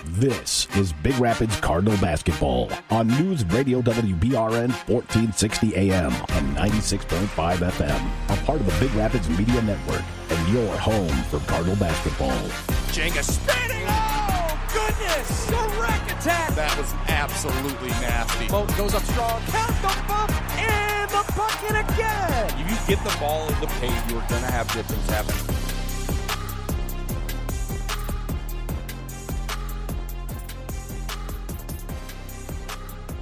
This is Big Rapids Cardinal basketball on News Radio WBRN 1460 AM and 96.5 FM, a part of the Big Rapids Media Network and your home for Cardinal basketball. Jenga spinning, oh goodness, the rack attack. That was absolutely nasty. Boat goes up strong, count the bump, and the bucket again. If you get the ball in the paint, you're going to have good things happen.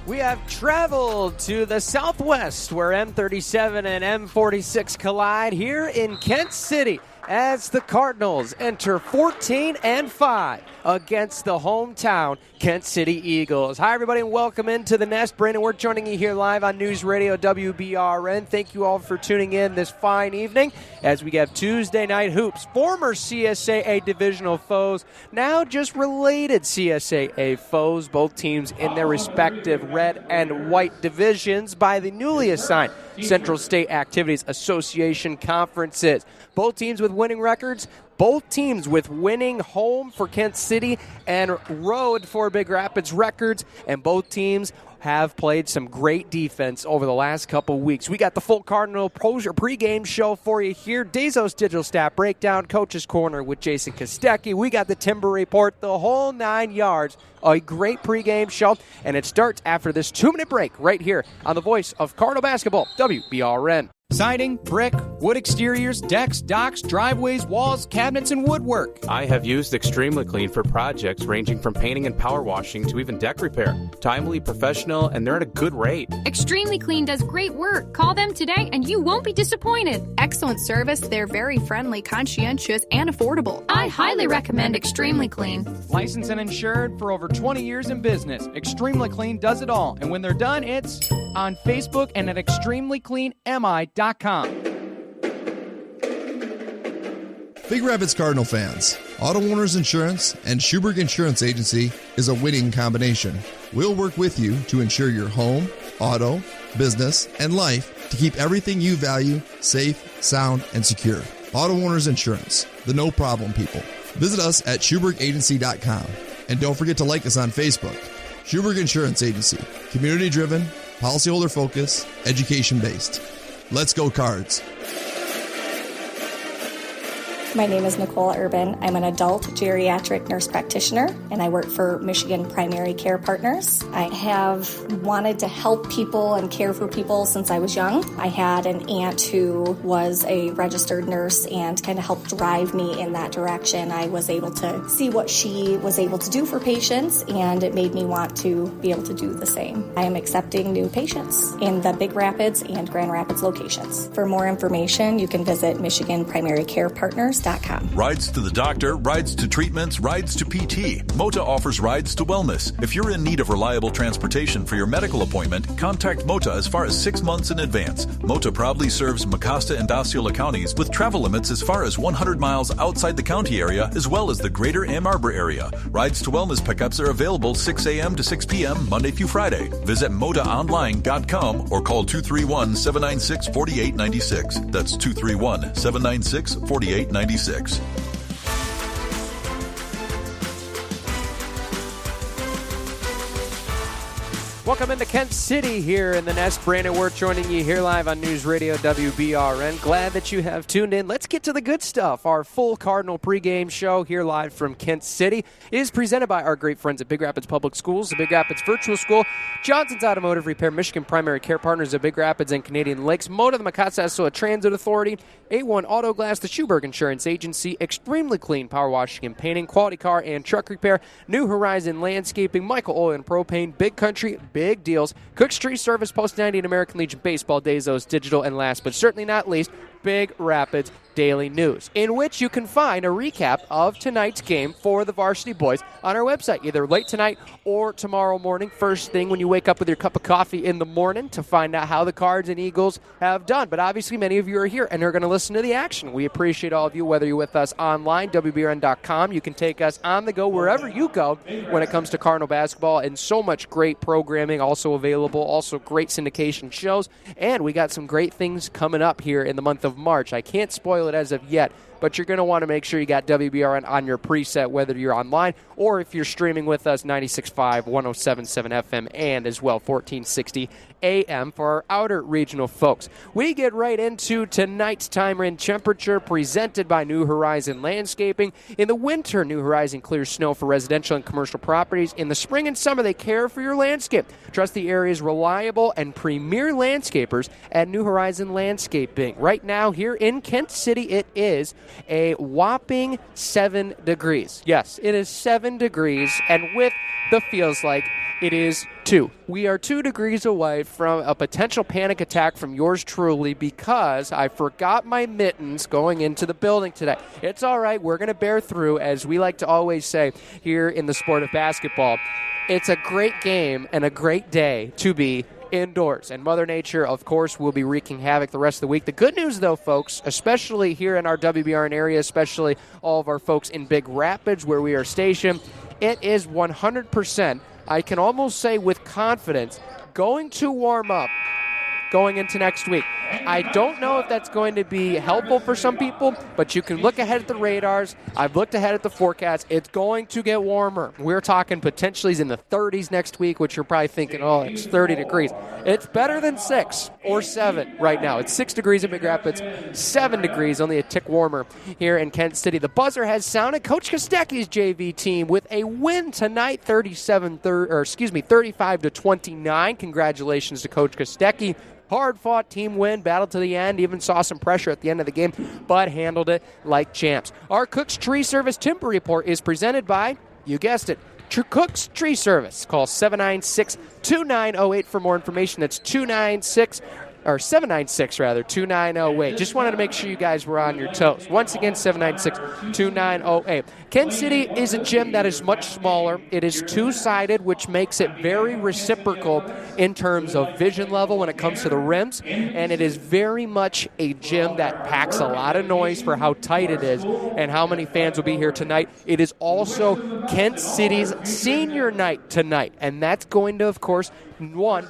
We have traveled to the southwest where M37 and M46 collide here in Kent City as the Cardinals enter 14-5 against the hometown Kent City Eagles. Hi, everybody, and welcome into the Nest. Brandon, we're joining you here live on News Radio WBRN. Thank you all for tuning in this fine evening as we have Tuesday Night Hoops. Former CSAA divisional foes, now just related CSAA foes, both teams in their respective red and white divisions by the newly assigned Central State Activities Association conferences. Both teams with winning records, both teams with winning home for Kent City and road for Big Rapids records, and both teams have played some great defense over the last couple weeks. We got the full Cardinal pregame show for you here. Dezos Digital Stat Breakdown, Coach's Corner with Jason Kostecki. We got the Timber Report, the whole 9 yards. A great pregame show, and it starts after this 2-minute break right here on the voice of Cardinal Basketball, WBRN. Siding, brick, wood exteriors, decks, docks, driveways, walls, cabinets, and woodwork. I have used Extremely Clean for projects ranging from painting and power washing to even deck repair. Timely, professional, and they're at a good rate. Extremely Clean does great work. Call them today and you won't be disappointed. Excellent service. They're very friendly, conscientious, and affordable. I highly recommend Extremely Clean. Licensed and insured for over 20 years in business. Extremely Clean does it all. And when they're done, it's on Facebook and at extremelycleanmi.com. Big Rapids Cardinal fans, Auto Owners Insurance and Schuberg Insurance Agency is a winning combination. We'll work with you to ensure your home, auto, business, and life to keep everything you value safe, sound, and secure. Auto Owners Insurance, the no-problem people. Visit us at SchubergAgency.com. And don't forget to like us on Facebook. Schuberg Insurance Agency, community-driven, policyholder-focused, education-based. Let's go Cards. My name is Nicole Urban. I'm an adult geriatric nurse practitioner, and I work for Michigan Primary Care Partners. I have wanted to help people and care for people since I was young. I had an aunt who was a registered nurse and kind of helped drive me in that direction. I was able to see what she was able to do for patients, and it made me want to be able to do the same. I am accepting new patients in the Big Rapids and Grand Rapids locations. For more information, you can visit MichiganPrimaryCarePartners.com. Rides to the doctor, rides to treatments, rides to PT. MOTA offers rides to wellness. If you're in need of reliable transportation for your medical appointment, contact MOTA as far as 6 months in advance. MOTA proudly serves Mecosta and Osceola counties with travel limits as far as 100 miles outside the county area, as well as the greater Ann Arbor area. Rides to wellness pickups are available 6 a.m. to 6 p.m. Monday through Friday. Visit MOTAonline.com or call 231-796-4896. That's 231-796-4896. Welcome into Kent City here in the Nest. Brandon, we're joining you here live on News Radio WBRN. Glad that you have tuned in. Let's get to the good stuff. Our full Cardinal pregame show here live from Kent City is presented by our great friends at Big Rapids Public Schools, the Big Rapids Virtual School, Johnson's Automotive Repair, Michigan Primary Care Partners of Big Rapids and Canadian Lakes, MOTA, the Mecosta Transit Authority, A1 Auto Glass, the Schuberg Insurance Agency, Extremely Clean Power Washing and Painting, Quality Car and Truck Repair, New Horizon Landscaping, Michael Oil and Propane, Big Country, Big Deals, Cook's Tree Service, Post 90 and American Legion Baseball, Dezos Digital, and last but certainly not least, Big Rapids Daily News, in which you can find a recap of tonight's game for the varsity boys on our website, either late tonight or tomorrow morning, first thing when you wake up with your cup of coffee in the morning to find out how the Cards and Eagles have done. But obviously many of you are here and are going to listen to the action. We appreciate all of you, whether you're with us online, WBRN.com. You can take us on the go wherever you go when it comes to Cardinal basketball, and so much great programming also available, also great syndication shows, and we got some great things coming up here in the month of March. I can't spoil it as of yet, but you're going to want to make sure you got WBRN on your preset, whether you're online or if you're streaming with us, 96.5, 107.7 FM, and as well 1460 AM for our outer regional folks. We get right into tonight's time and temperature presented by New Horizon Landscaping. In the winter, New Horizon clears snow for residential and commercial properties. In the spring and summer, they care for your landscape. Trust the area's reliable and premier landscapers at New Horizon Landscaping. Right now, here in Kent City, it is a whopping 7 degrees. Yes, it is 7 degrees, and with the feels like it is 2. We are 2 degrees away from a potential panic attack from yours truly because I forgot my mittens going into the building today. It's all right. We're going to bear through, as we like to always say here in the sport of basketball. It's a great game and a great day to be indoors. And Mother Nature, of course, will be wreaking havoc the rest of the week. The good news, though, folks, especially here in our WBRN area, especially all of our folks in Big Rapids where we are stationed, it is 100%, I can almost say with confidence, going to warm up going into next week. I don't know if that's going to be helpful for some people, but you can look ahead at the radars. I've looked ahead at the forecast. It's going to get warmer. We're talking potentially in the 30s next week, which you're probably thinking, oh, it's 30 degrees. It's better than 6 or 7 right now. It's 6 degrees in Big Rapids, 7 degrees, only a tick warmer here in Kent City. The buzzer has sounded. Coach Kostecki's JV team with a win tonight, 35-29. Congratulations to Coach Kostecki. Hard-fought team win, battle to the end, even saw some pressure at the end of the game, but handled it like champs. Our Cook's Tree Service Timber Report is presented by, you guessed it, Cook's Tree Service. Call 796-2908 for more information. That's 796-2908. Just wanted to make sure you guys were on your toes. Once again, 796-2908. Kent City is a gym that is much smaller. It is two-sided, which makes it very reciprocal in terms of vision level when it comes to the rims, and it is very much a gym that packs a lot of noise for how tight it is and how many fans will be here tonight. It is also Kent City's senior night tonight, and that's going to, of course,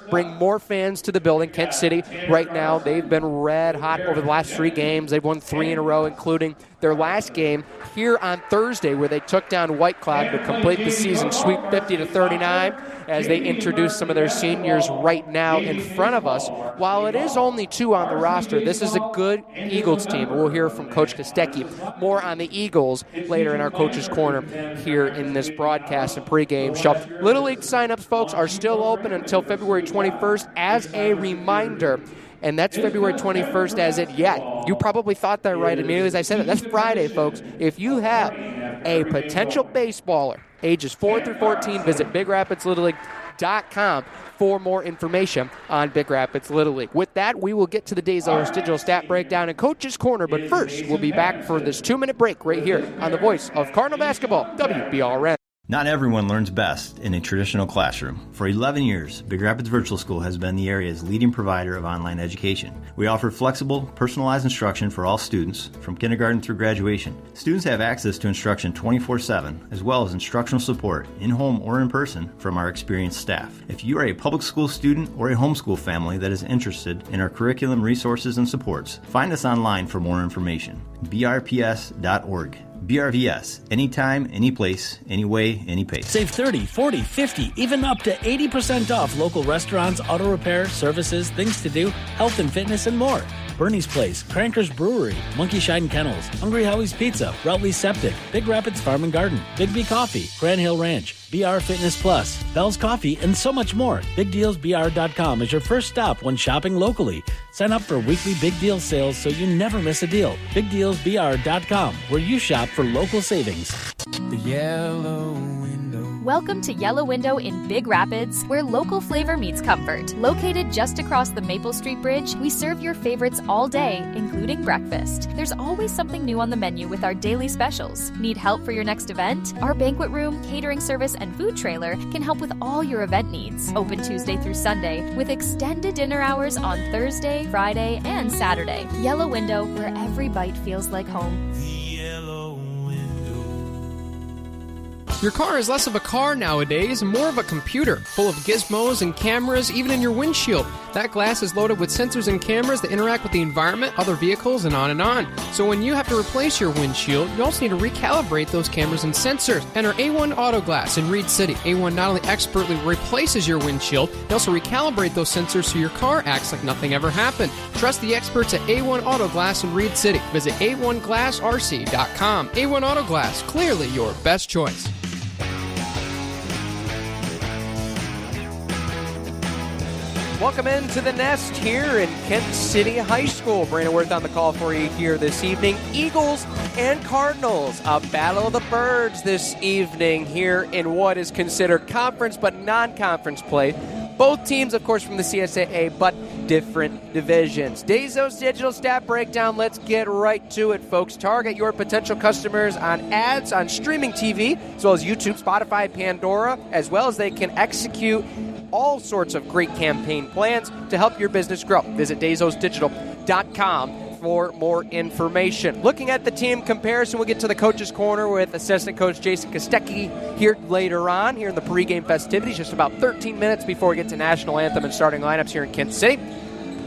bring more fans to the building. Kent City, right now, they've been red hot over the last 3 games. They've won 3 in a row, including their last game here on Thursday, where they took down White Cloud to complete the season sweep 50-39 as they introduce some of their seniors right now in front of us. While it is only 2 on the roster, this is a good Eagles team. We'll hear from Coach Kostecki more on the Eagles later in our Coach's Corner here in this broadcast and pregame show. Little League signups, folks, are still open until February 21st as a reminder. And that's February 21st as it yet. You probably thought that right immediately as I said that. That's Friday, folks. If you have a potential baseballer, ages 4 through 14, visit BigRapidsLittleLeague.com for more information on Big Rapids Little League. With that, we will get to the day's digital stat breakdown and Coach's Corner. But first, we'll be back for this 2-minute break right here on the voice of Cardinal Basketball, WBRN. Not everyone learns best in a traditional classroom. For 11 years, Big Rapids Virtual School has been the area's leading provider of online education. We offer flexible, personalized instruction for all students, from kindergarten through graduation. Students have access to instruction 24/7, as well as instructional support, in-home or in person, from our experienced staff. If you are a public school student or a homeschool family that is interested in our curriculum, resources, and supports, find us online for more information. brps.org. BRVS. Anytime, any place, any way, any pace. Save 30, 40, 50, even up to 80% off local restaurants, auto repair, services, things to do, health and fitness, and more. Bernie's Place, Cranker's Brewery, Monkey Shine Kennels, Hungry Howie's Pizza, Routley Septic, Big Rapids Farm and Garden, Big B Coffee, Grand Hill Ranch, BR Fitness Plus, Bell's Coffee, and so much more. BigDealsBR.com is your first stop when shopping locally. Sign up for weekly Big Deal sales so you never miss a deal. BigDealsBR.com, where you shop for local savings. The Yellow Window. Welcome to Yellow Window in Big Rapids, where local flavor meets comfort. Located just across the Maple Street Bridge, we serve your favorites all day, including breakfast. There's always something new on the menu with our daily specials. Need help for your next event? Our banquet room, catering service, and food trailer can help with all your event needs. Open Tuesday through Sunday, with extended dinner hours on Thursday, Friday, and Saturday. Yellow Window, where every bite feels like home. Your car is less of a car nowadays and more of a computer, full of gizmos and cameras, even in your windshield. That glass is loaded with sensors and cameras that interact with the environment, other vehicles, and on and on. So when you have to replace your windshield, you also need to recalibrate those cameras and sensors. Enter A1 Auto Glass in Reed City. A1 not only expertly replaces your windshield, they also recalibrate those sensors so your car acts like nothing ever happened. Trust the experts at A1 Auto Glass in Reed City. Visit a1glassrc.com. A1 Auto Glass, clearly your best choice. Welcome into the Nest here in Kent City High School. Brandon Worth on the call for you here this evening. Eagles and Cardinals, a battle of the birds this evening here in what is considered conference but non-conference play. Both teams, of course, from the CSAA, but different divisions. Dazos Digital Stat Breakdown. Let's get right to it, folks. Target your potential customers on ads on streaming TV, as well as YouTube, Spotify, Pandora, as well as they can execute all sorts of great campaign plans to help your business grow. Visit DazosDigital.com for more information. Looking at the team comparison, we'll get to the coach's corner with assistant coach Jason Kostecki here later on, here in the pregame festivities, just about 13 minutes before we get to national anthem and starting lineups here in Kent City.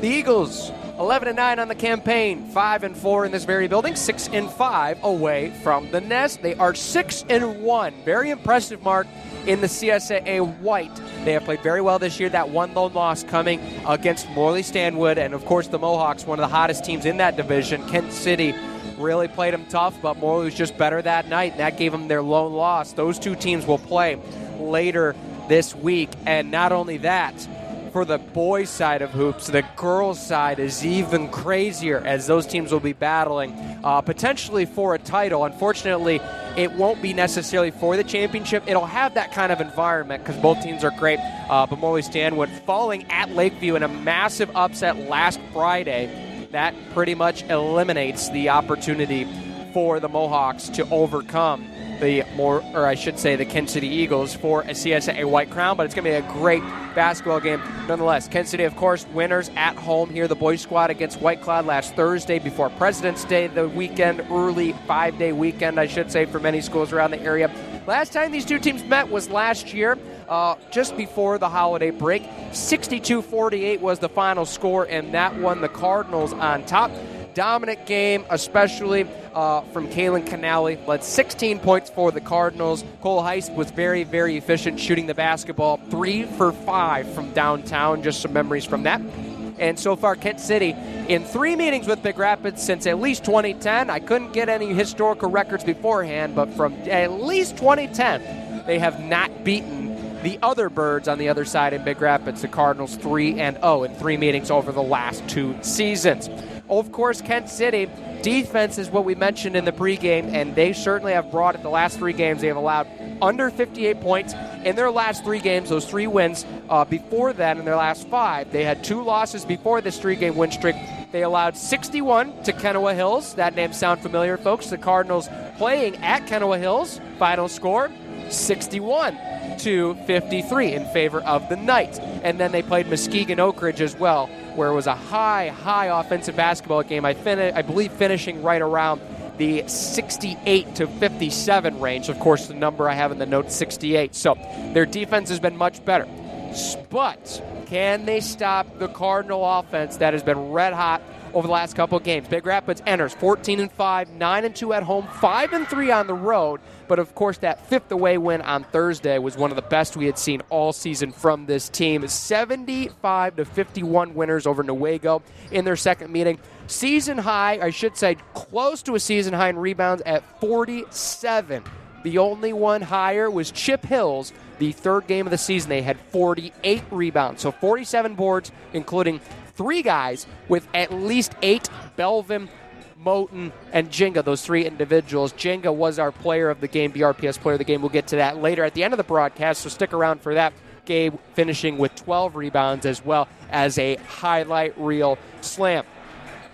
The Eagles, 11-9 on the campaign, 5-4 in this very building, 6-5 away from the Nest. They are 6-1. Very impressive mark in the CSAA White. They have played very well this year. That one lone loss coming against Morley Stanwood, and of course the Mohawks, one of the hottest teams in that division. Kent City really played them tough, but Morley was just better that night, and that gave them their lone loss. Those two teams will play later this week, and not only that, for the boys' side of hoops, the girls' side is even crazier, as those teams will be battling potentially for a title. Unfortunately, it won't be necessarily for the championship. It'll have that kind of environment because both teams are great. But Morley Stanwood falling at Lakeview in a massive upset last Friday, that pretty much eliminates the opportunity for the Mohawks to overcome the Kent City Eagles for a CSAA White Crown, but it's going to be a great basketball game nonetheless. Kent City, of course, winners at home here, the boys squad against White Cloud last Thursday before President's Day, the weekend, early 5-day weekend, I should say, for many schools around the area. Last time these two teams met was last year, just before the holiday break. 62-48 was the final score, and that won the Cardinals on top. Dominant game, especially from Kalen Canale. Led 16 points for the Cardinals. Cole Heist was very, very efficient shooting the basketball. 3 for 5 from downtown. Just some memories from that. And so far, Kent City in 3 meetings with Big Rapids since at least 2010. I couldn't get any historical records beforehand, but from at least 2010, they have not beaten the other birds on the other side in Big Rapids. The Cardinals 3-0 in 3 meetings over the last 2 seasons. Of course, Kent City, defense is what we mentioned in the pregame, and they certainly have brought it the last 3 games. They have allowed under 58 points in their last 3 games, those 3 wins. Before that, in their last 5, they had 2 losses before this 3-game win streak. They allowed 61 to Kennewa Hills. That name sound familiar, folks? The Cardinals playing at Kennewa Hills. Final score, 61-53 in favor of the Knights. And then they played Muskegon Oak Ridge as well, where it was a high offensive basketball game. I believe finishing right around the 68-57 range. Of course, the number I have in the notes, 68. So their defense has been much better. But can they stop the Cardinal offense that has been red hot over the last couple of games? Big Rapids enters 14-5, 9-2 at home, 5-3 on the road. But of course, that 5th away win on Thursday was one of the best we had seen all season from this team. 75-51 winners over Newaygo in their second meeting. Season high, I should say, close to a season high in rebounds at 47. The only one higher was Chip Hills. The 3rd game of the season, they had 48 rebounds. So 47 boards, including 3 guys with at least 8. Belvin, Moten, and Jenga, those 3 individuals. Jenga was our player of the game, BRPS player of the game. We'll get to that later at the end of the broadcast, so stick around for that. Gabe finishing with 12 rebounds as well as a highlight reel slam.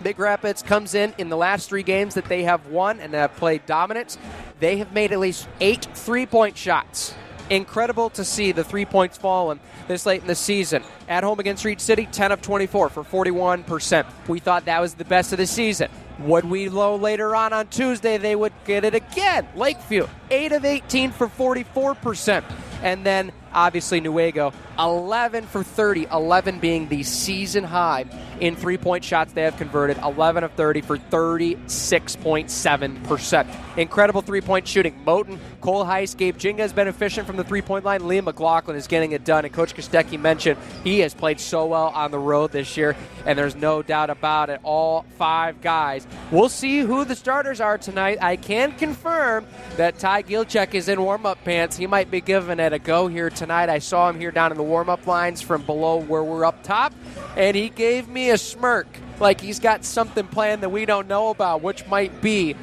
Big Rapids comes in the last 3 games that they have won and have played dominance. They have made at least 8 3-point shots. Incredible to see the 3 points falling this late in the season. At home against Reed City, 10 of 24 for 41%. We thought that was the best of the season. Would we know later on Tuesday they would get it again? Lakeview, 8 of 18 for 44%. And then, obviously, Newaygo, 11 for 30, 11 being the season high in three-point shots they have converted, 11 of 30 for 36.7%. Incredible three-point shooting. Moten, Cole Heiss, Gabe Jinga has been efficient from the three-point line. Liam McLaughlin is getting it done. And Coach Kostecki mentioned he has played so well on the road this year, and there's no doubt about it. All 5 guys. We'll see who the starters are tonight. I can confirm that Ty Gilchek is in warm-up pants. He might be giving it a go here tonight. I saw him here down in the warm-up lines from below where we're up top, and he gave me a smirk like he's got something planned that we don't know about, which might be,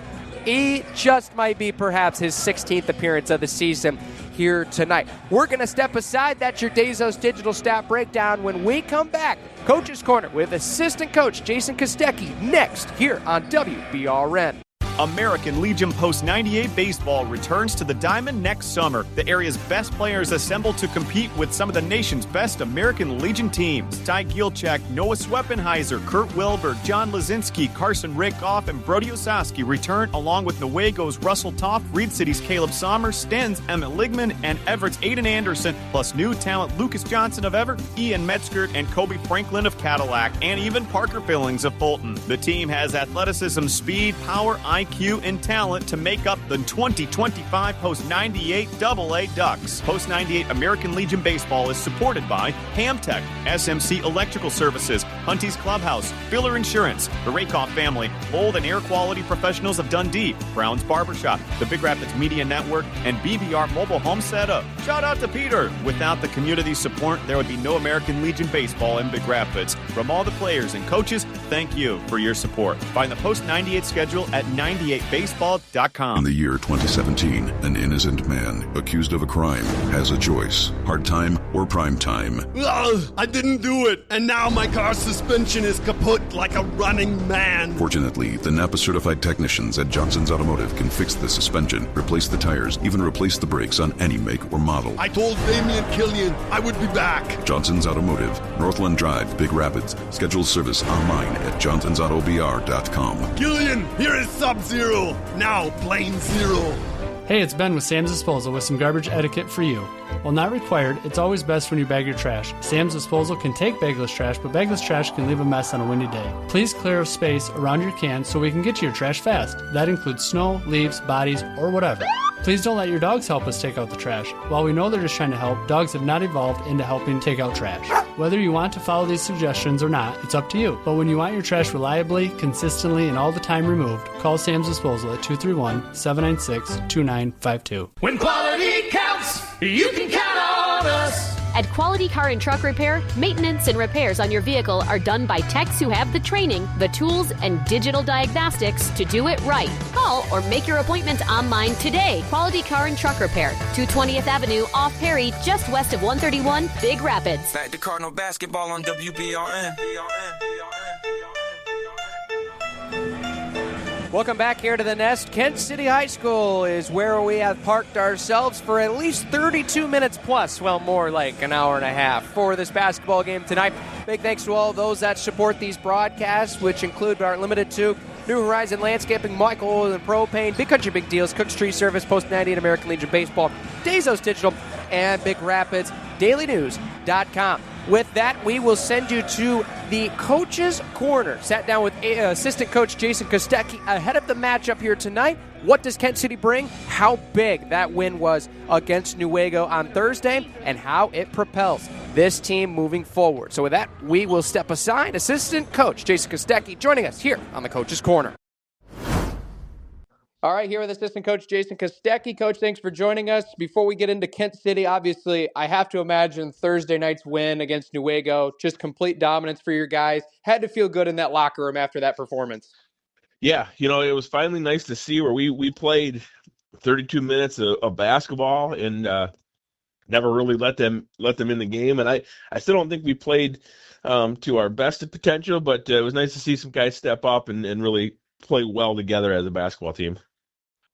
perhaps his 16th appearance of the season here tonight. We're going to step aside. That's your Dazos Digital Stat Breakdown. When we come back, Coach's Corner with assistant coach Jason Kostecki next here on WBRN. American Legion Post 98 Baseball returns to the Diamond next summer. The area's best players assemble to compete with some of the nation's best American Legion teams. Ty Gilchek, Noah Sweppenheiser, Kurt Wilbur, John Lazinski, Carson Rakoff, and Brody Osaski return along with Newaygo's Russell Toft, Reed City's Caleb Sommer, Sten's Emmett Ligman, and Everett's Aiden Anderson, plus new talent Lucas Johnson of Everett, Ian Metzger, and Kobe Franklin of Cadillac, and even Parker Billings of Fulton. The team has athleticism, speed, power, IQ, and talent to make up the 2025 Post 98 AA Ducks. Post 98 American Legion Baseball is supported by Hamtech, SMC Electrical Services, Hunty's Clubhouse, Filler Insurance, the Rakoff family, Mold and Air Quality Professionals of Dundee, Brown's Barbershop, the Big Rapids Media Network, and BBR Mobile Home Setup. Shout out to Peter. Without the community support, there would be no American Legion Baseball in Big Rapids. From all the players and coaches, thank you for your support. Find the Post 98 schedule at 98baseball.com. In the year 2017, an innocent man accused of a crime has a choice: hard time or prime time. Ugh, I didn't do it, and now my car's suspension is kaput like a running man. Fortunately, the Napa certified technicians at Johnson's Automotive can fix the suspension, replace the tires, even replace the brakes on any make or model. I told Damian Killian I would be back. Johnson's Automotive, Northland Drive, Big Rapids. Schedule service online at johnsonsautobr.com. Killian, here is Sub-Zero. Now plain zero. Hey, it's Ben with Sam's Disposal with some garbage etiquette for you. While not required, it's always best when you bag your trash. Sam's Disposal can take bagless trash, but bagless trash can leave a mess on a windy day. Please clear a space around your can so we can get to your trash fast. That includes snow, leaves, bodies, or whatever. Please don't let your dogs help us take out the trash. While we know they're just trying to help, dogs have not evolved into helping take out trash. Whether you want to follow these suggestions or not, it's up to you. But when you want your trash reliably, consistently, and all the time removed, call Sam's Disposal at 231-796-2952. When quality counts, you can count on us. At Quality Car and Truck Repair, maintenance and repairs on your vehicle are done by techs who have the training, the tools, and digital diagnostics to do it right. Call or make your appointment online today. Quality Car and Truck Repair, 220th Avenue off Perry, just west of 131, Big Rapids. Back to Cardinal basketball on WBRN. Welcome back here to the Nest. Kent City High School is where we have parked ourselves for at least 32 minutes plus, well, more like an hour and a half for this basketball game tonight. Big thanks to all those that support these broadcasts, which include but aren't limited to New Horizon Landscaping, Michael Oil and Propane, Big Country Big Deals, Cook's Tree Service, Post 98 American Legion Baseball, Dazos Digital, and Big Rapids DailyNews.com. With that, we will send you to the Coach's Corner. Sat down with assistant coach Jason Kostecki ahead of the matchup here tonight. What does Kent City bring? How big that win was against Newaygo on Thursday, and how it propels this team moving forward. So with that, we will step aside. Assistant coach Jason Kostecki joining us here on the Coach's Corner. All right, here with assistant coach Jason Kostecki. Coach, thanks for joining us. Before we get into Kent City, obviously, I have to imagine Thursday night's win against Newaygo, just complete dominance for your guys. Had to feel good in that locker room after that performance. Yeah, it was finally nice to see where we played 32 minutes of basketball and never really let them in the game. And I still don't think we played to our best potential, but it was nice to see some guys step up and really play well together as a basketball team.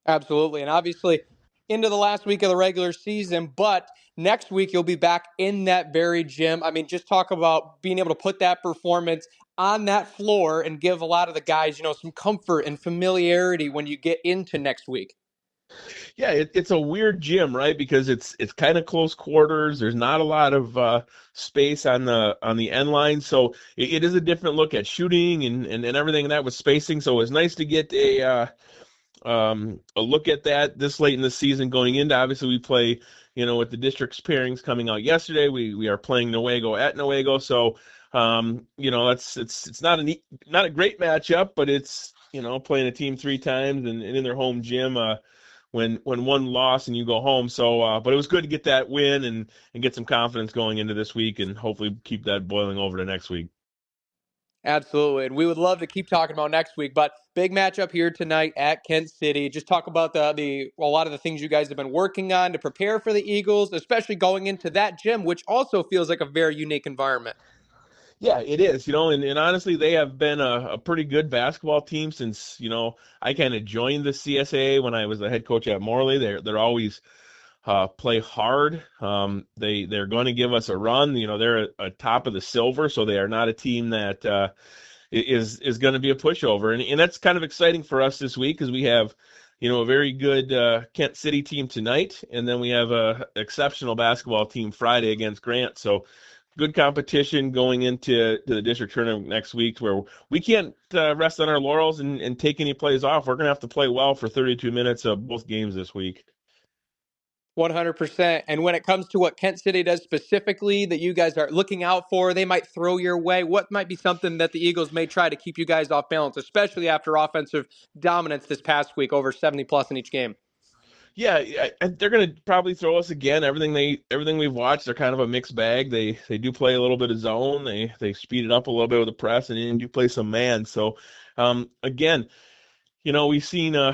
Absolutely. And obviously into the last week of the regular season, but next week you'll be back in that very gym. I mean, just talk about being able to put that performance on that floor and give a lot of the guys, some comfort and familiarity when you get into next week? Yeah, it's a weird gym, right? Because it's kind of close quarters. There's not a lot of space on the end line, so it is a different look at shooting and everything that with spacing. So it's nice to get a look at that this late in the season going into. Obviously, we play, with the district's pairings coming out yesterday. We are playing Newaygo at Newaygo, so it's not a great matchup, but it's playing a team 3 times and in their home gym. When one loss and you go home. So, but it was good to get that win and get some confidence going into this week and hopefully keep that boiling over to next week. Absolutely. And we would love to keep talking about next week, but big matchup here tonight at Kent City. Just talk about a lot of the things you guys have been working on to prepare for the Eagles, especially going into that gym, which also feels like a very unique environment. Yeah, it is, and honestly, they have been a pretty good basketball team since, I kind of joined the CSA when I was the head coach at Morley. They're always play hard. They're going to give us a run. They're a top of the silver, so they are not a team that is going to be a pushover. And that's kind of exciting for us this week because we have, a very good Kent City team tonight, and then we have a exceptional basketball team Friday against Grant. So good competition going into the district tournament next week where we can't rest on our laurels and take any plays off. We're going to have to play well for 32 minutes of both games this week. 100%. And when it comes to what Kent City does specifically that you guys are looking out for, they might throw your way. What might be something that the Eagles may try to keep you guys off balance, especially after offensive dominance this past week, over 70+ in each game? Yeah, they're going to probably throw us again. Everything we've watched, they're kind of a mixed bag. They do play a little bit of zone. They speed it up a little bit with the press, and then do play some man. So, again, we've seen a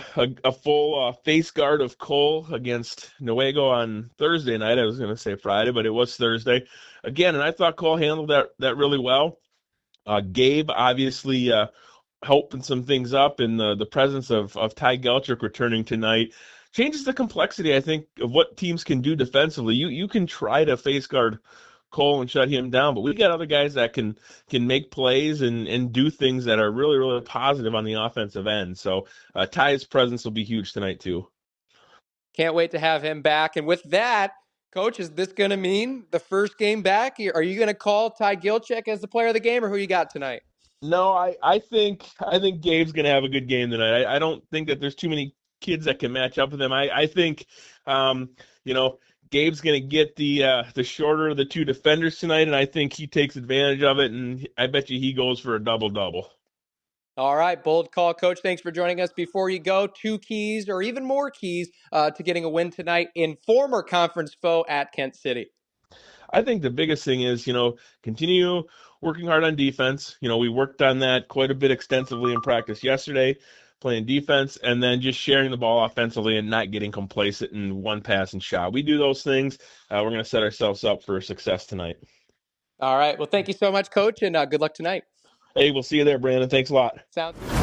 full face guard of Cole against Newaygo on Thursday night. I was going to say Friday, but it was Thursday again, and I thought Cole handled that really well. Gabe obviously helping some things up in the presence of Ty Gelchuk returning tonight. Changes the complexity, I think, of what teams can do defensively. You can try to face guard Cole and shut him down, but we've got other guys that can make plays and do things that are really, really positive on the offensive end. So Ty's presence will be huge tonight too. Can't wait to have him back. And with that, Coach, is this going to mean the first game back? Are you going to call Ty Gelchuk as the player of the game, or who you got tonight? No, I think Gabe's going to have a good game tonight. I don't think that there's too many kids that can match up with him. I think, Gabe's going to get the shorter of the 2 defenders tonight, and I think he takes advantage of it, and I bet you he goes for a double-double. All right, bold call, Coach. Thanks for joining us. Before you go, 2 keys or even more keys to getting a win tonight in former conference foe at Kent City. I think the biggest thing is, continue working hard on defense. We worked on that quite a bit extensively in practice yesterday, playing defense, and then just sharing the ball offensively and not getting complacent in one pass and shot. We do those things. We're going to set ourselves up for success tonight. All right. Well, thank you so much, Coach, and good luck tonight. Hey, we'll see you there, Brandon. Thanks a lot. Sounds good.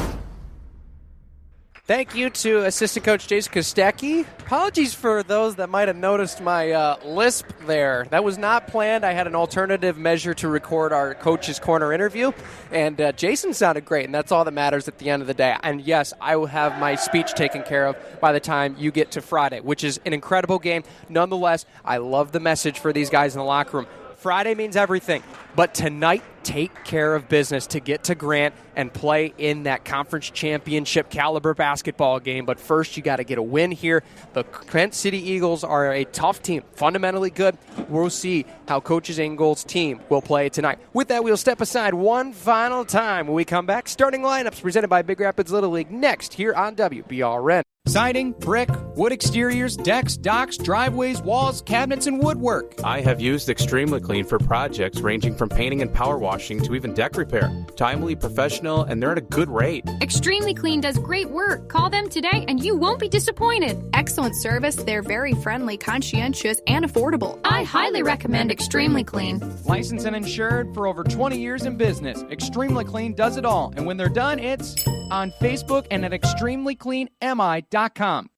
Thank you to assistant coach Jason Kostecki. Apologies for those that might have noticed my lisp there. That was not planned. I had an alternative measure to record our Coach's Corner interview, and Jason sounded great, and that's all that matters at the end of the day. And yes, I will have my speech taken care of by the time you get to Friday, which is an incredible game. Nonetheless, I love the message for these guys in the locker room. Friday means everything, but tonight, take care of business to get to Grant and play in that conference championship caliber basketball game. But first, you got to get a win here. The Kent City Eagles are a tough team, fundamentally good. We'll see how Coach Engel's team will play tonight. With that, we'll step aside one final time when we come back. Starting lineups presented by Big Rapids Little League next here on WBRN. Siding, brick, wood exteriors, decks, docks, driveways, walls, cabinets, and woodwork. I have used Extremely Clean for projects ranging from painting and power washing to even deck repair. Timely, professional, and they're at a good rate. Extremely Clean does great work. Call them today and you won't be disappointed. Excellent service. They're very friendly, conscientious, and affordable. I highly recommend Extremely Clean. Licensed and insured for over 20 years in business. Extremely Clean does it all. And when they're done, it's on Facebook and at extremelycleanmi.com.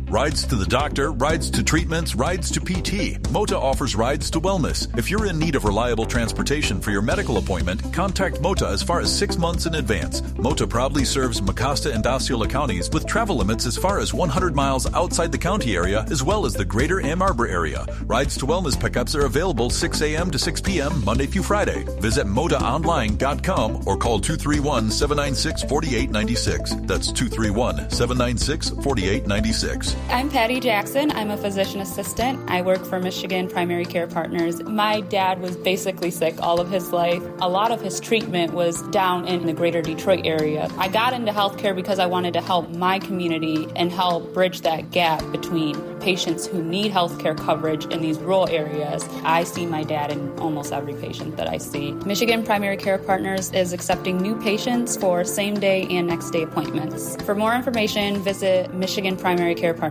Rides to the doctor, rides to treatments, rides to PT. Mota offers rides to wellness. If you're in need of reliable transportation for your medical appointment, contact Mota as far as 6 months in advance. Mota proudly serves Mecosta and Osceola counties with travel limits as far as 100 miles outside the county area, as well as the greater Ann Arbor area. Rides to wellness pickups are available 6 a.m. to 6 p.m. Monday through Friday. Visit motaonline.com or call 231-796-4896. That's 231-796-4896. I'm Patty Jackson. I'm a physician assistant. I work for Michigan Primary Care Partners. My dad was basically sick all of his life. A lot of his treatment was down in the greater Detroit area. I got into healthcare because I wanted to help my community and help bridge that gap between patients who need healthcare coverage in these rural areas. I see my dad in almost every patient that I see. Michigan Primary Care Partners is accepting new patients for same-day and next-day appointments. For more information, visit MichiganPrimaryCarePartners.com.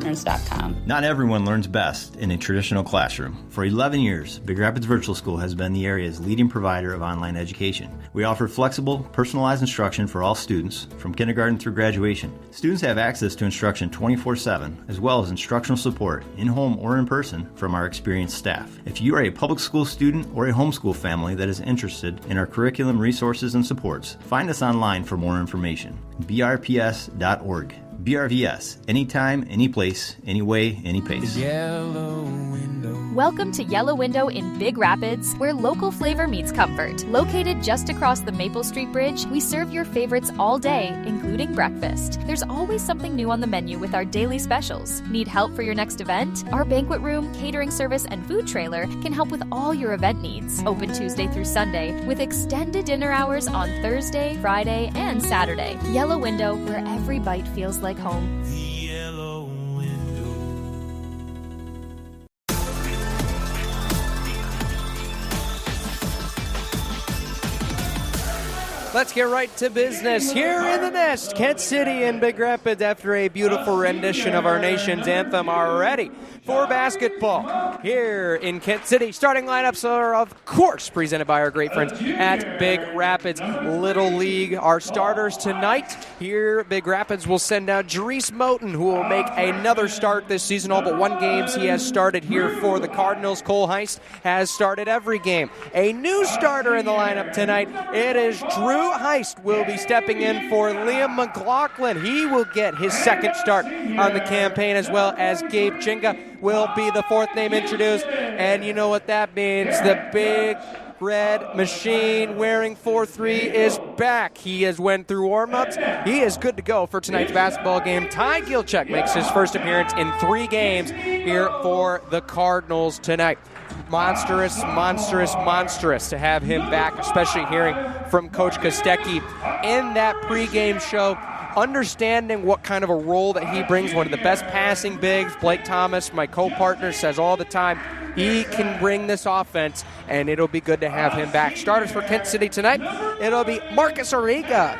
Not everyone learns best in a traditional classroom. For 11 years, Big Rapids Virtual School has been the area's leading provider of online education. We offer flexible, personalized instruction for all students, from kindergarten through graduation. Students have access to instruction 24/7, as well as instructional support in-home or in person from our experienced staff. If you are a public school student or a homeschool family that is interested in our curriculum, resources, and supports, find us online for more information. brps.org. BRVS. Anytime, any place, any way, any pace. Welcome to Yellow Window in Big Rapids, where local flavor meets comfort. Located just across the Maple Street Bridge, we serve your favorites all day, including breakfast. There's always something new on the menu with our daily specials. Need help for your next event? Our banquet room, catering service, and food trailer can help with all your event needs. Open Tuesday through Sunday, with extended dinner hours on Thursday, Friday, and Saturday. Yellow Window, where every bite feels like home. Let's get right to business here in the Nest, Kent City and Big Rapids, after a beautiful rendition of our nation's anthem already for basketball here in Kent City. Starting lineups are, of course, presented by our great friends at Big Rapids Little League. Our starters tonight here, Big Rapids will send out Jerice Moten, who will make another start this season. All but one games he has started here for the Cardinals. Cole Heist has started every game. A new starter in the lineup tonight, it is Drew Heist will be stepping in for Liam McLaughlin. He will get his second start on the campaign, as well as Gabe Chinga will be the fourth name introduced. And you know what that means. The big red machine wearing 4-3 is back. He has went through warm-ups. He is good to go for tonight's basketball game. Ty Gilchek makes his first appearance in 3 games here for the Cardinals tonight. Monstrous to have him back, especially hearing from Coach Kostecki in that pregame show, understanding what kind of a role that he brings. One of the best passing bigs, Blake Thomas, my co-partner, says all the time, he can bring this offense, and it'll be good to have him back. Starters for Kent City tonight, it'll be Marcus Origa,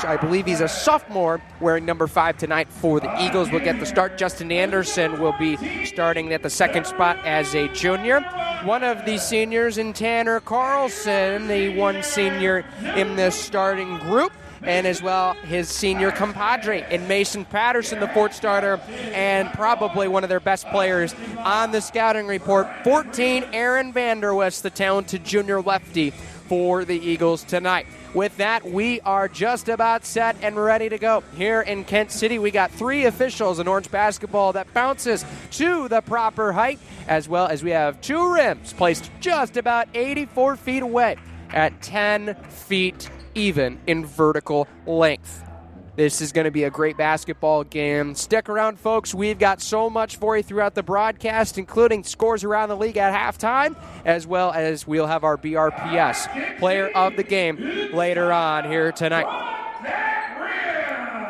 I believe he's a sophomore, wearing number 5 tonight for the Eagles. Will get the start. Justin Anderson will be starting at the second spot as a junior. One of the seniors in Tanner Carlson, the one senior in this starting group, and as well his senior compadre in Mason Patterson, the fourth starter, and probably one of their best players on the scouting report. 14, Aaron Vanderwest, the talented junior lefty for the Eagles tonight. With that, we are just about set and ready to go. Here in Kent City, we got 3 officials in orange basketball that bounces to the proper height, as well as we have 2 rims placed just about 84 feet away at 10 feet even in vertical length. This is going to be a great basketball game. Stick around, folks. We've got so much for you throughout the broadcast, including scores around the league at halftime, as well as we'll have our BRPS player of the game later on here tonight.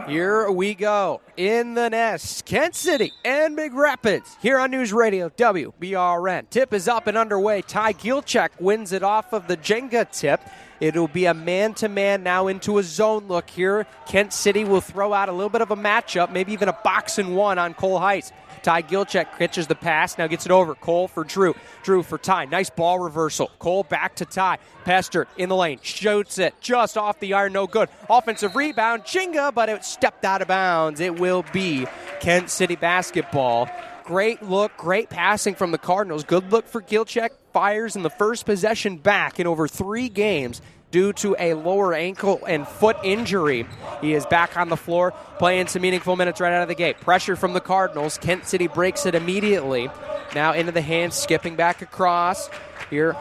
Here we go in the Nest, Kent City and Big Rapids, here on News Radio WBRN. Tip is up and underway. Ty Gilchek wins it off of the Jenga tip. It'll be a man-to-man now into a zone look here. Kent City will throw out a little bit of a matchup, maybe even a box and one on Cole Heist. Ty Gilchek catches the pass, now gets it over. Cole for Drew. Drew for Ty. Nice ball reversal. Cole back to Ty. Pester in the lane. Shoots it just off the iron. No good. Offensive rebound. Chinga, but it stepped out of bounds. It will be Kent City basketball. Great look, great passing from the Cardinals. Good look for Gilchek. Fires in the first possession back in over 3 games due to a lower ankle and foot injury. He is back on the floor, playing some meaningful minutes right out of the gate. Pressure from the Cardinals. Kent City breaks it immediately. Now into the hands, skipping back across. Here,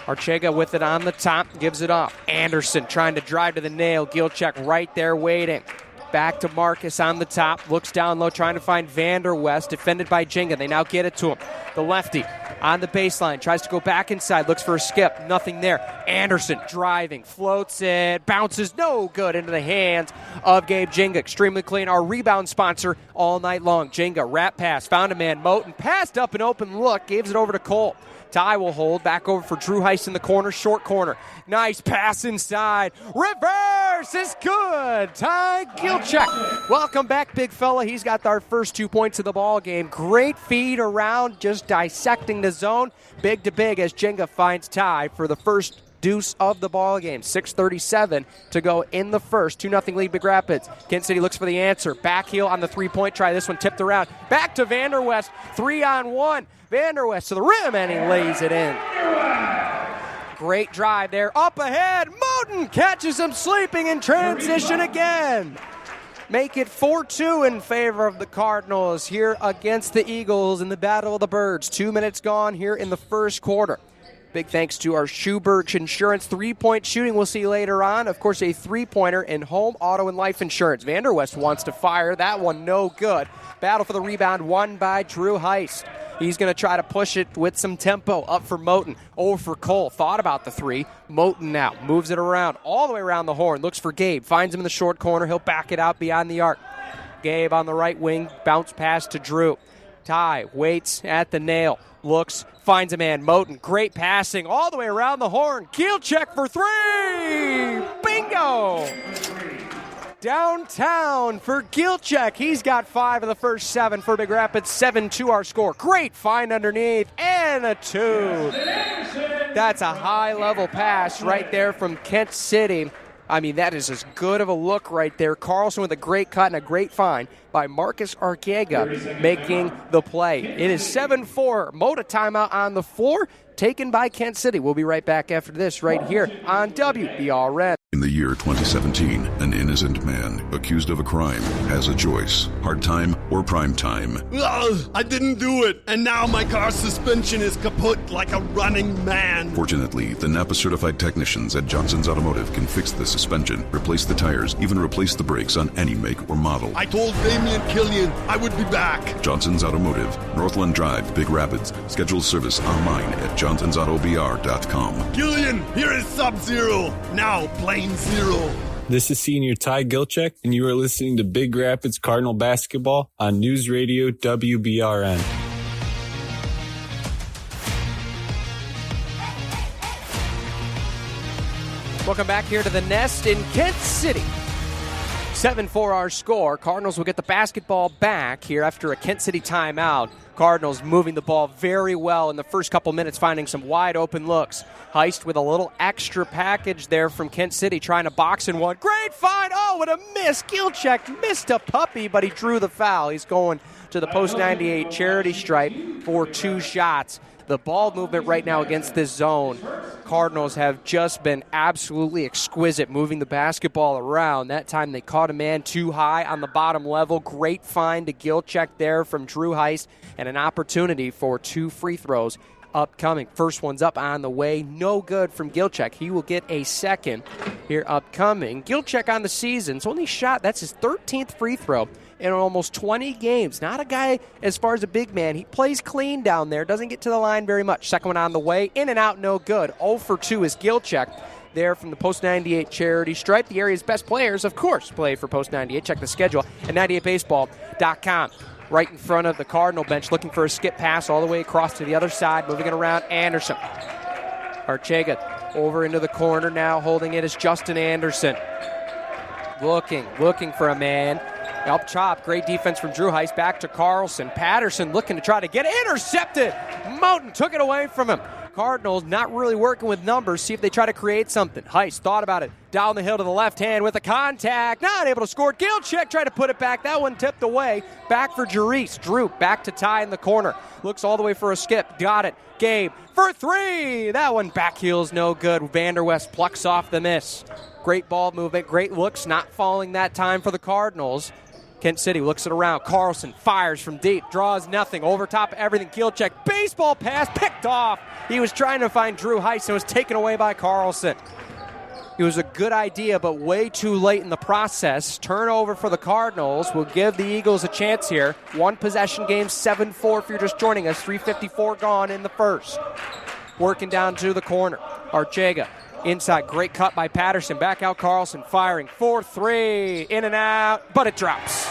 Archega with it on the top, gives it off. Anderson trying to drive to the nail. Gilchek right there waiting. Back to Marcus on the top. Looks down low, trying to find Vander West. Defended by Jenga. They now get it to him. The lefty on the baseline. Tries to go back inside. Looks for a skip. Nothing there. Anderson driving. Floats it. Bounces. No good into the hands of Gabe Jenga. Extremely clean. Our rebound sponsor all night long. Jenga. Wrap pass. Found a man. Moten. Passed up an open look. Gives it over to Cole. Ty will hold. Back over for Drew Heist in the corner. Short corner. Nice pass inside. Reverse is good. Ty Gilchek. Welcome back, big fella. He's got our first 2 points of the ball game. Great feed around, just dissecting the zone. Big to big as Jenga finds Ty for the first deuce of the ball game. 6:37 to go in the first. 2-0 lead, Big Rapids. Kent City looks for the answer. Back heel on the three-point try. This one tipped around. Back to Vander West. 3-on-1. Vander West to the rim, and he lays it in. Great drive there. Up ahead. Moten catches him sleeping in transition again. Make it 4-2 in favor of the Cardinals here against the Eagles in the Battle of the Birds. 2 minutes gone here in the first quarter. Big thanks to our Schuberg Insurance three-point shooting we'll see later on. Of course, a three-pointer in home, auto, and life insurance. Vander West wants to fire. That one no good. Battle for the rebound won by Drew Heist. He's going to try to push it with some tempo. Up for Moten. Over for Cole. Thought about the three. Moten now moves it around. All the way around the horn. Looks for Gabe. Finds him in the short corner. He'll back it out beyond the arc. Gabe on the right wing. Bounce pass to Drew. Ty waits at the nail. Looks. Finds a man. Moten. Great passing. All the way around the horn. Gilchek for 3. Bingo! Downtown for Gilchek. He's got 5 of the first 7 for Big Rapids. 7-2 our score. Great find underneath. And a 2. That's a high-level pass right there from Kent City. I mean, that is as good of a look right there. Carlson with a great cut and a great find by Marcus Archega making the play. It is 7-4. Mota timeout on the floor, taken by Kent City. We'll be right back after this right here on WBRN. In the year 2017, an innocent man accused of a crime has a choice: hard time or prime time. Ugh, I didn't do it, and now my car's suspension is kaput like a running man. Fortunately, the Napa-certified technicians at Johnson's Automotive can fix the suspension, replace the tires, even replace the brakes on any make or model. I told Damian Killian I would be back. Johnson's Automotive, Northland Drive, Big Rapids. Schedule service online at johnsonsautobr.com. Killian, here is Sub-Zero. Now Plane Zero. This is Senior Ty Gilchek, and you are listening to Big Rapids Cardinal basketball on News Radio WBRN. Welcome back here to the Nest in Kent City. 7-4 our score. Cardinals will get the basketball back here after a Kent City timeout. Cardinals moving the ball very well in the first couple minutes, finding some wide open looks. Heist with a little extra package there from Kent City, trying to box in one. Great find. Oh, what a miss. Gilchek missed a puppy, but he drew the foul. He's going to the post 98 charity stripe for 2 shots. The ball movement right now against this zone, Cardinals have just been absolutely exquisite moving the basketball around. That time they caught a man too high on the bottom level. Great find to Gilchek there from Drew Heist, and an opportunity for 2 free throws upcoming. First one's up on the way. No good from Gilchek. He will get a second here upcoming. Gilchek on the season, it's only shot, that's his 13th free throw in almost 20 games. Not a guy as far as a big man. He plays clean down there, doesn't get to the line very much. Second one on the way, in and out, no good. 0 for 2 is Gilchek there from the Post 98 charity stripe. The area's best players, of course, play for Post 98. Check the schedule at 98baseball.com. Right in front of the Cardinal bench, looking for a skip pass all the way across to the other side, moving it around. Anderson. Archega Over into the corner now, holding it is Justin Anderson. Looking for a man. Up top, great defense from Drew Heist. Back to Carlson. Patterson looking to try to get it. Intercepted. Moten took it away from him. Cardinals not really working with numbers. See if they try to create something. Heist thought about it. Down the hill to the left hand with a contact. Not able to score. Gilchick tried to put it back. That one tipped away. Back for Jerice. Drew back to Ty in the corner. Looks all the way for a skip. Got it. Gabe for three. That one back heels no good. Vanderwest plucks off the miss. Great ball movement. Great looks. Not falling that time for the Cardinals. Kent City looks it around. Carlson fires from deep. Draws nothing. Over top of everything. Gilchick. Baseball pass. Picked off. He was trying to find Drew Heist and was taken away by Carlson. It was a good idea, but way too late in the process. Turnover for the Cardinals will give the Eagles a chance here. One possession game, 7-4 if you're just joining us. 3:54 gone in the first. Working down to the corner. Archega inside. Great cut by Patterson. Back out Carlson. Firing. 4-3. In and out, but it drops.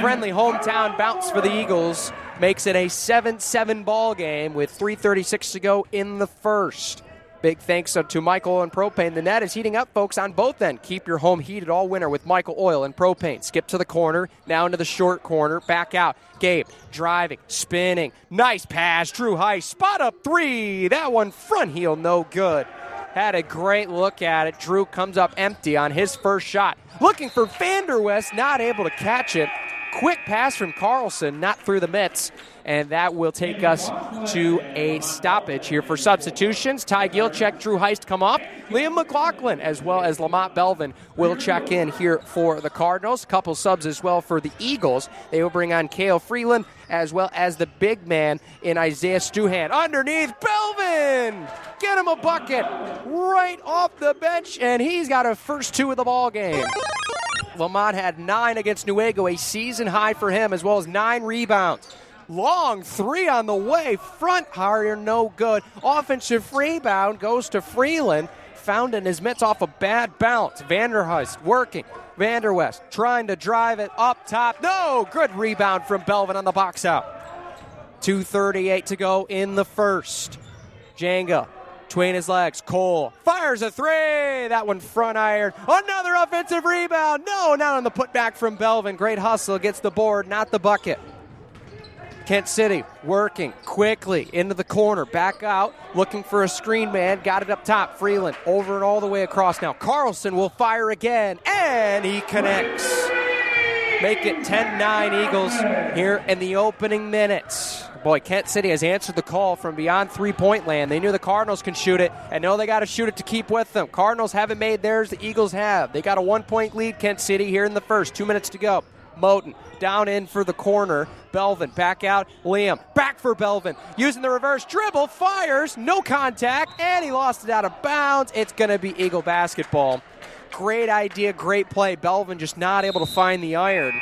Friendly hometown bounce for the Eagles. Makes it a 7-7 ball game with 3:36 to go in the first. Big thanks to Michael Oil and Propane. The net is heating up, folks, on both ends. Keep your home heated all winter with Michael Oil and Propane. Skip to the corner, now into the short corner, back out. Gabe driving, spinning. Nice pass. Drew Heist, spot up three. That one front heel, no good. Had a great look at it. Drew comes up empty on his first shot. Looking for Vanderwest, not able to catch it. Quick pass from Carlson, not through the mitts. And that will take us to a stoppage here for substitutions. Ty Gilchick, Drew Heist come off. Liam McLaughlin as well as Lamont Belvin will check in here for the Cardinals. Couple subs as well for the Eagles. They will bring on Cale Freeland as well as the big man in Isaiah Stuhan. Underneath, Belvin! Get him a bucket right off the bench, and he's got a first two of the ball game. Lamont had 9 against Newaygo, a season high for him, as well as 9 rebounds. Long three on the way. Front harder, no good. Offensive rebound goes to Freeland. Found in his mitts off a bad bounce. Vanderhust working. Vanderwest trying to drive it up top. No! Good rebound from Belvin on the box out. 2:38 to go in the first. Jenga between his legs. Cole fires a three. That one front iron. Another offensive rebound. No, not on the putback from Belvin. Great hustle. Gets the board, not the bucket. Kent City working quickly into the corner. Back out. Looking for a screen man. Got it up top. Freeland over and all the way across now. Carlson will fire again. And he connects. Make it 10-9 Eagles here in the opening minutes. Boy, Kent City has answered the call from beyond three-point land. They knew the Cardinals can shoot it, and know they got to shoot it to keep with them. Cardinals haven't made theirs. The Eagles have. They got a 1-point lead, Kent City, here in the first. 2 minutes to go. Moten down in for the corner. Belvin back out. Liam back for Belvin. Using the reverse dribble. Fires. No contact. And he lost it out of bounds. It's going to be Eagle basketball. Great idea. Great play. Belvin just not able to find the iron.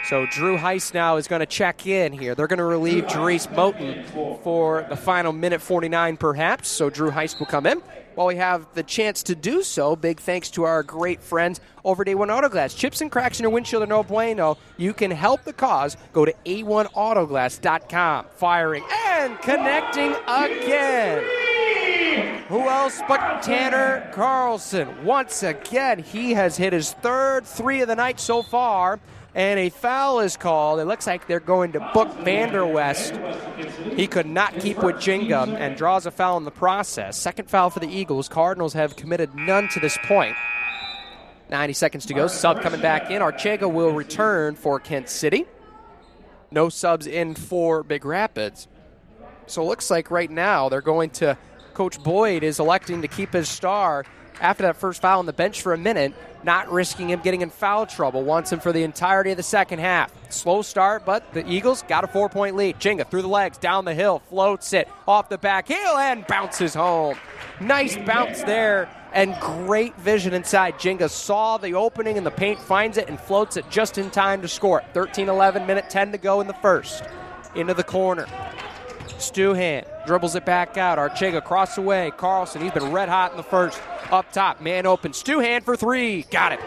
So Drew Heist now is going to check in here. They're going to relieve Jerice Moten for the final minute 49 perhaps. So Drew Heist will come in. While we have the chance to do so, big thanks to our great friends over at A1 Autoglass. Chips and cracks in your windshield are no bueno. You can help the cause. Go to A1Autoglass.com. Firing and connecting again. Who else but Tanner Carlson? Once again, he has hit his third three of the night so far. And a foul is called. It looks like they're going to book Vanderwest. He could not keep with Jinga and draws a foul in the process. Second foul for the Eagles. Cardinals have committed none to this point. 90 seconds to go. Sub coming back in. Archega will return for Kent City. No subs in for Big Rapids. So it looks like right now they're going to, Coach Boyd is electing to keep his star after that first foul on the bench for a minute, not risking him getting in foul trouble. Wants him for the entirety of the second half. Slow start, but the Eagles got a 4-point lead. Jinga through the legs, down the hill, floats it off the back heel, and bounces home. Nice bounce there, and great vision inside. Jinga saw the opening in the paint, finds it, and floats it just in time to score. 13-11, minute 10 to go in the first. Into the corner. Stuhan dribbles it back out. Archega cross away. Carlson, he's been red hot in the first. Up top, man open. Stuhan for three. Got it.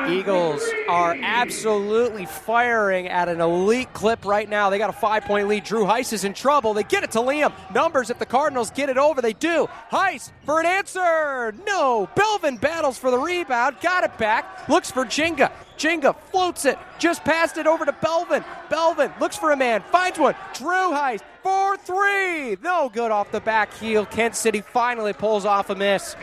Eagles are absolutely firing at an elite clip right now. They got a 5-point lead. Drew Heiss is in trouble. They get it to Liam. Numbers if the Cardinals get it over. They do. Heiss for an answer. No. Belvin battles for the rebound. Got it back. Looks for Jenga. Jenga floats it. Just passed it over to Belvin. Belvin looks for a man. Finds one. Drew Heiss for 3. No good off the back heel. Kent City finally pulls off a miss.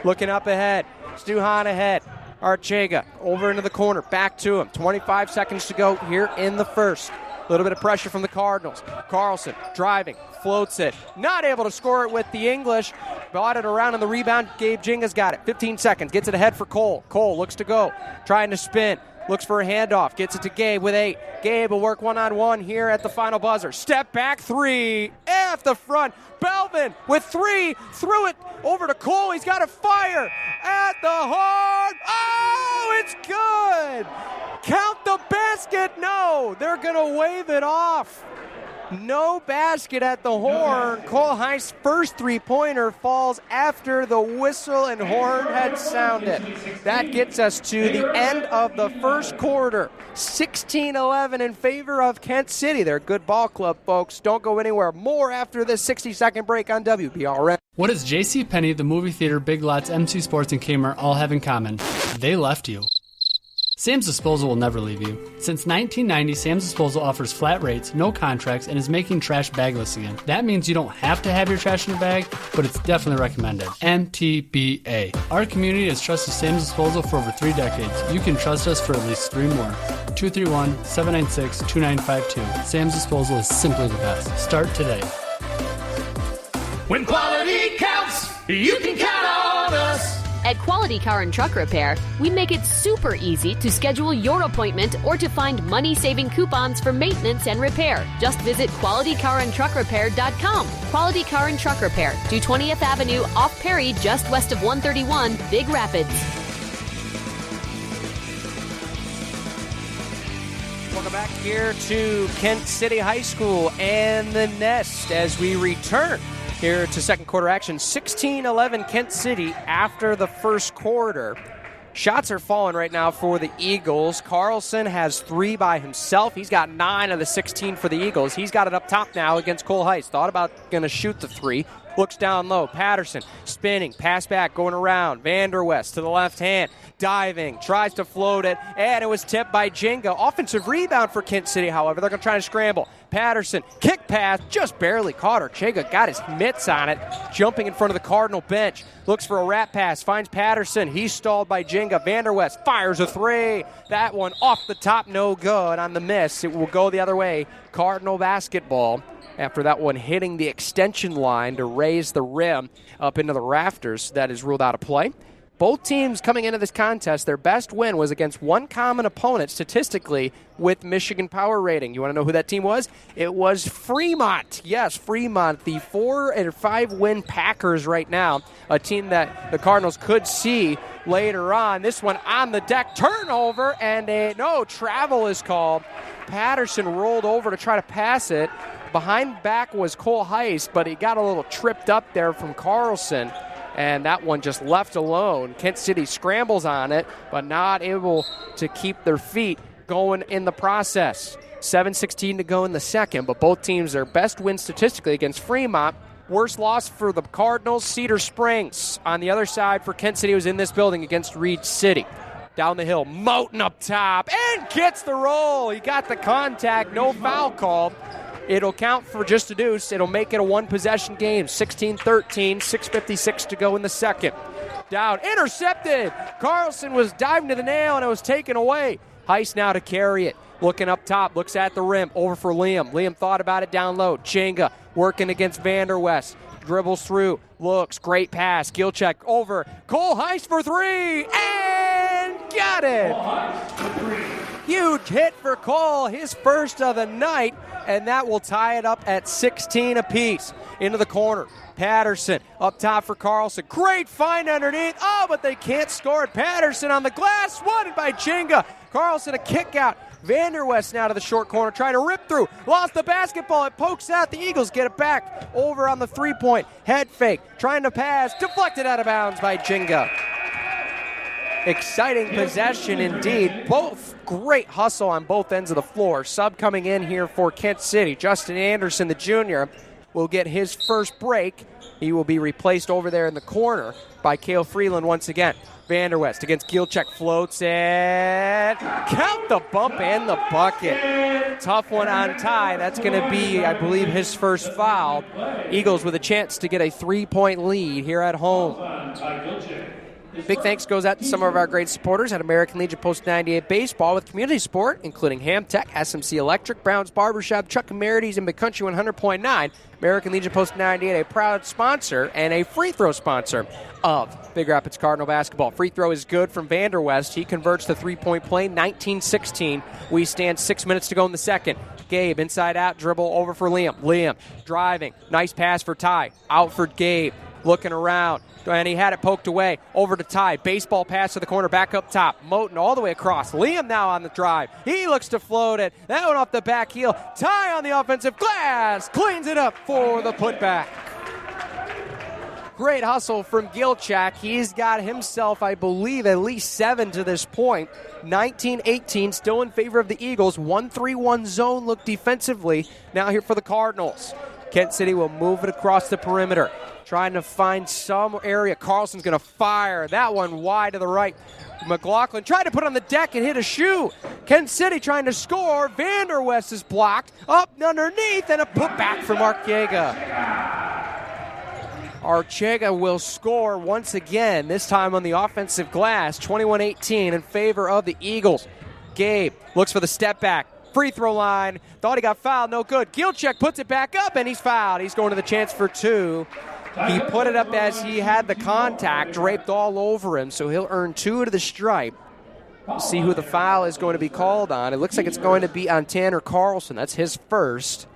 Looking up ahead. Stu Hahn ahead. Archega over into the corner, back to him. 25 seconds to go here in the first. A little bit of pressure from the Cardinals. Carlson driving, floats it. Not able to score it with the English. Brought it around on the rebound. Gabe Jinga's got it. 15 seconds. Gets it ahead for Cole. Cole looks to go. Trying to spin. Looks for a handoff. Gets it to Gabe with 8. Gabe will work one-on-one here at the final buzzer. Step back 3. At the front. Belvin with 3. Threw it over to Cole. He's got a fire at the horn. Oh, it's good. Count the basket. No, they're going to wave it off. No basket at the horn. Cole Heiss' first three-pointer falls after the whistle and horn had sounded. That gets us to the end of the first quarter. 16-11 in favor of Kent City. They're a good ball club, folks. Don't go anywhere. More after this 60-second break on WBRN. What does JCPenney, the movie theater, Big Lots, MC Sports, and Kmart all have in common? They left you. Sam's Disposal will never leave you. Since 1990, Sam's Disposal offers flat rates, no contracts, and is making trash bagless again. That means you don't have to have your trash in a bag, but it's definitely recommended. MTBA. Our community has trusted Sam's Disposal for over 3 decades. You can trust us for at least 3 more. 231-796-2952. Sam's Disposal is simply the best. Start today. When quality counts, you can count on us. At Quality Car and Truck Repair, we make it super easy to schedule your appointment or to find money-saving coupons for maintenance and repair. Just visit QualityCarAndTruckRepair.com. Quality Car and Truck Repair, 220th Avenue off Perry, just west of 131, Big Rapids. Welcome back here to Kent City High School and the Nest as we return here to second quarter action. 16-11 Kent City after the first quarter. Shots are falling right now for the Eagles. Carlson has 3 by himself. He's got 9 of the 16 for the Eagles. He's got it up top now against Cole Heiss. Thought about going to shoot the 3. Looks down low. Patterson spinning. Pass back. Going around. Vanderwest to the left hand. Diving. Tries to float it. And it was tipped by Jenga. Offensive rebound for Kent City, however. They're going to try to scramble. Patterson. Kick pass. Just barely caught her. Jenga got his mitts on it. Jumping in front of the Cardinal bench. Looks for a wrap pass. Finds Patterson. He's stalled by Jenga. Vanderwest fires a 3. That one off the top. No good on the miss. It will go the other way. Cardinal basketball. After that one hitting the extension line to raise the rim up into the rafters, that is ruled out of play. Both teams coming into this contest, their best win was against one common opponent statistically with Michigan power rating. You want to know who that team was? It was Fremont. Yes, Fremont, the 4 and 5 win Packers right now, a team that the Cardinals could see later on. This one on the deck, turnover, and travel is called. Patterson rolled over to try to pass it. Behind back was Cole Heiss, but he got a little tripped up there from Carlson, and that one just left alone. Kent City scrambles on it, but not able to keep their feet going in the process. 7:16 to go in the second, but both teams, their best win statistically against Fremont. Worst loss for the Cardinals, Cedar Springs. On the other side for Kent City was in this building against Reed City. Down the hill, Moten up top, and gets the roll. He got the contact, no foul call. It'll count for just a deuce. It'll make it a one-possession game. 16-13, 6:56 to go in the second. Down, intercepted. Carlson was diving to the nail, and it was taken away. Heiss now to carry it. Looking up top, looks at the rim, over for Liam. Liam thought about it down low. Jenga working against Vanderwest. Dribbles through, looks, great pass. Gilcheck over. Cole Heiss for 3, and got it. Huge hit for Cole, his first of the night, and that will tie it up at 16 apiece. Into the corner, Patterson up top for Carlson. Great find underneath. Oh, but they can't score it. Patterson on the glass, won by Jenga. Carlson a kick out. Vanderwest now to the short corner, trying to rip through. Lost the basketball. It pokes out. The Eagles get it back. Over on the three-point. Head fake. Trying to pass. Deflected out of bounds by Jenga. Exciting possession indeed. Both great hustle on both ends of the floor. Sub coming in here for Kent City. Justin Anderson, the junior, will get his first break. He will be replaced over there in the corner by Cale Freeland once again. Vanderwest against Gielchek, floats and count the bump and the bucket. Tough one on Ty. That's going to be, I believe, his first foul. Eagles with a chance to get a 3-point lead here at home. Big thanks goes out to some of our great supporters at American Legion Post 98 Baseball with community support, including Ham Tech, SMC Electric, Brown's Barbershop, Chuck and Merides, and McCountry 100.9. American Legion Post 98, a proud sponsor and a free throw sponsor of Big Rapids Cardinal basketball. Free throw is good from Vanderwest. He converts the three-point play, 19-16. We stand 6 minutes to go in the second. Gabe, inside out, dribble over for Liam. Liam driving. Nice pass for Ty. Out for Gabe. Looking around. And he had it poked away. Over to Ty. Baseball pass to the corner. Back up top. Moten all the way across. Liam now on the drive. He looks to float it. That one off the back heel. Ty on the offensive glass. Cleans it up for the putback. Great hustle from Gielchek. He's got himself, I believe, at least 7 to this point. 19-18, still in favor of the Eagles. 1-3-1 zone look defensively. Now here for the Cardinals. Kent City will move it across the perimeter. Trying to find some area. Carlson's going to fire. That one wide to the right. McLaughlin tried to put on the deck and hit a shoe. Kent City trying to score. Vanderwest is blocked. Up underneath and a putback from Archega. Archega will score once again, this time on the offensive glass. 21-18 in favor of the Eagles. Gabe looks for the step back. Free throw line. Thought he got fouled. No good. Gielchek puts it back up and he's fouled. He's going to the chance for 2. He put it up as he had the contact draped all over him, so he'll earn 2 to the stripe. We'll see who the foul is going to be called on. It looks like it's going to be on Tanner Carlson. That's his first.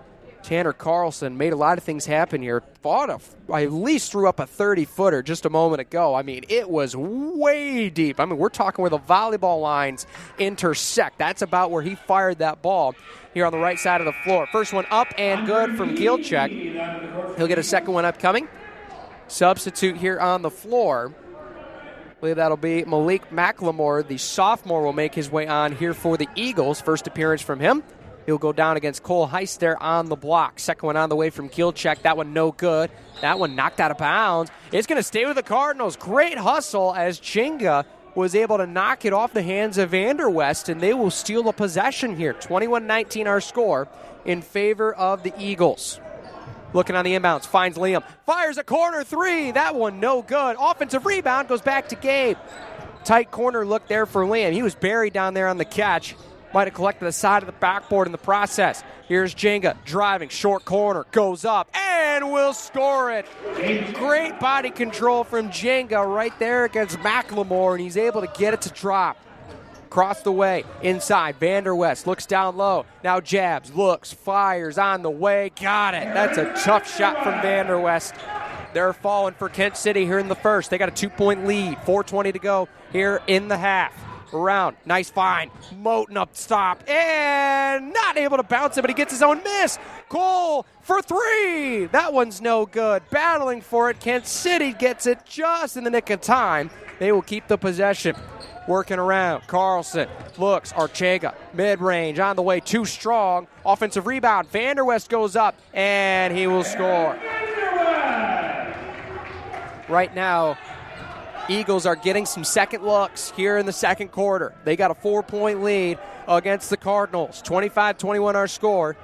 Tanner Carlson made a lot of things happen here. I at least threw up a 30-footer just a moment ago. I mean, it was way deep. I mean, we're talking where the volleyball lines intersect. That's about where he fired that ball here on the right side of the floor. First one up and good from Gielchek. He'll get a second one upcoming. Substitute here on the floor. I believe that'll be Malik McLemore. The sophomore will make his way on here for the Eagles. First appearance from him. He'll go down against Cole Heist there on the block. Second one on the way from Gielchek. That one no good. That one knocked out of bounds. It's going to stay with the Cardinals. Great hustle as Chinga was able to knock it off the hands of Vanderwest, and they will steal a possession here. 21-19 our score in favor of the Eagles. Looking on the inbounds, finds Liam. Fires a corner 3. That one no good. Offensive rebound goes back to Gabe. Tight corner look there for Liam. He was buried down there on the catch. Might have collected the side of the backboard in the process. Here's Jenga driving, short corner, goes up, and will score it. Great body control from Jenga right there against McLemore, and he's able to get it to drop. Across the way, inside, Vanderwest looks down low. Now jabs, looks, fires on the way, got it. That's a tough shot from Vanderwest. They're falling for Kent City here in the first. They got a 2-point lead, 4:20 to go here in the half. Around, nice find. Moten up stop, and not able to bounce it, but he gets his own miss. Cole for 3. That one's no good. Battling for it. Kent City gets it just in the nick of time. They will keep the possession. Working around. Carlson looks. Archega, mid-range, on the way, too strong. Offensive rebound. Vanderwest goes up, and he will score. Right now, Eagles are getting some second looks here in the second quarter. They got a 4-point lead against the Cardinals. 25-21 our score.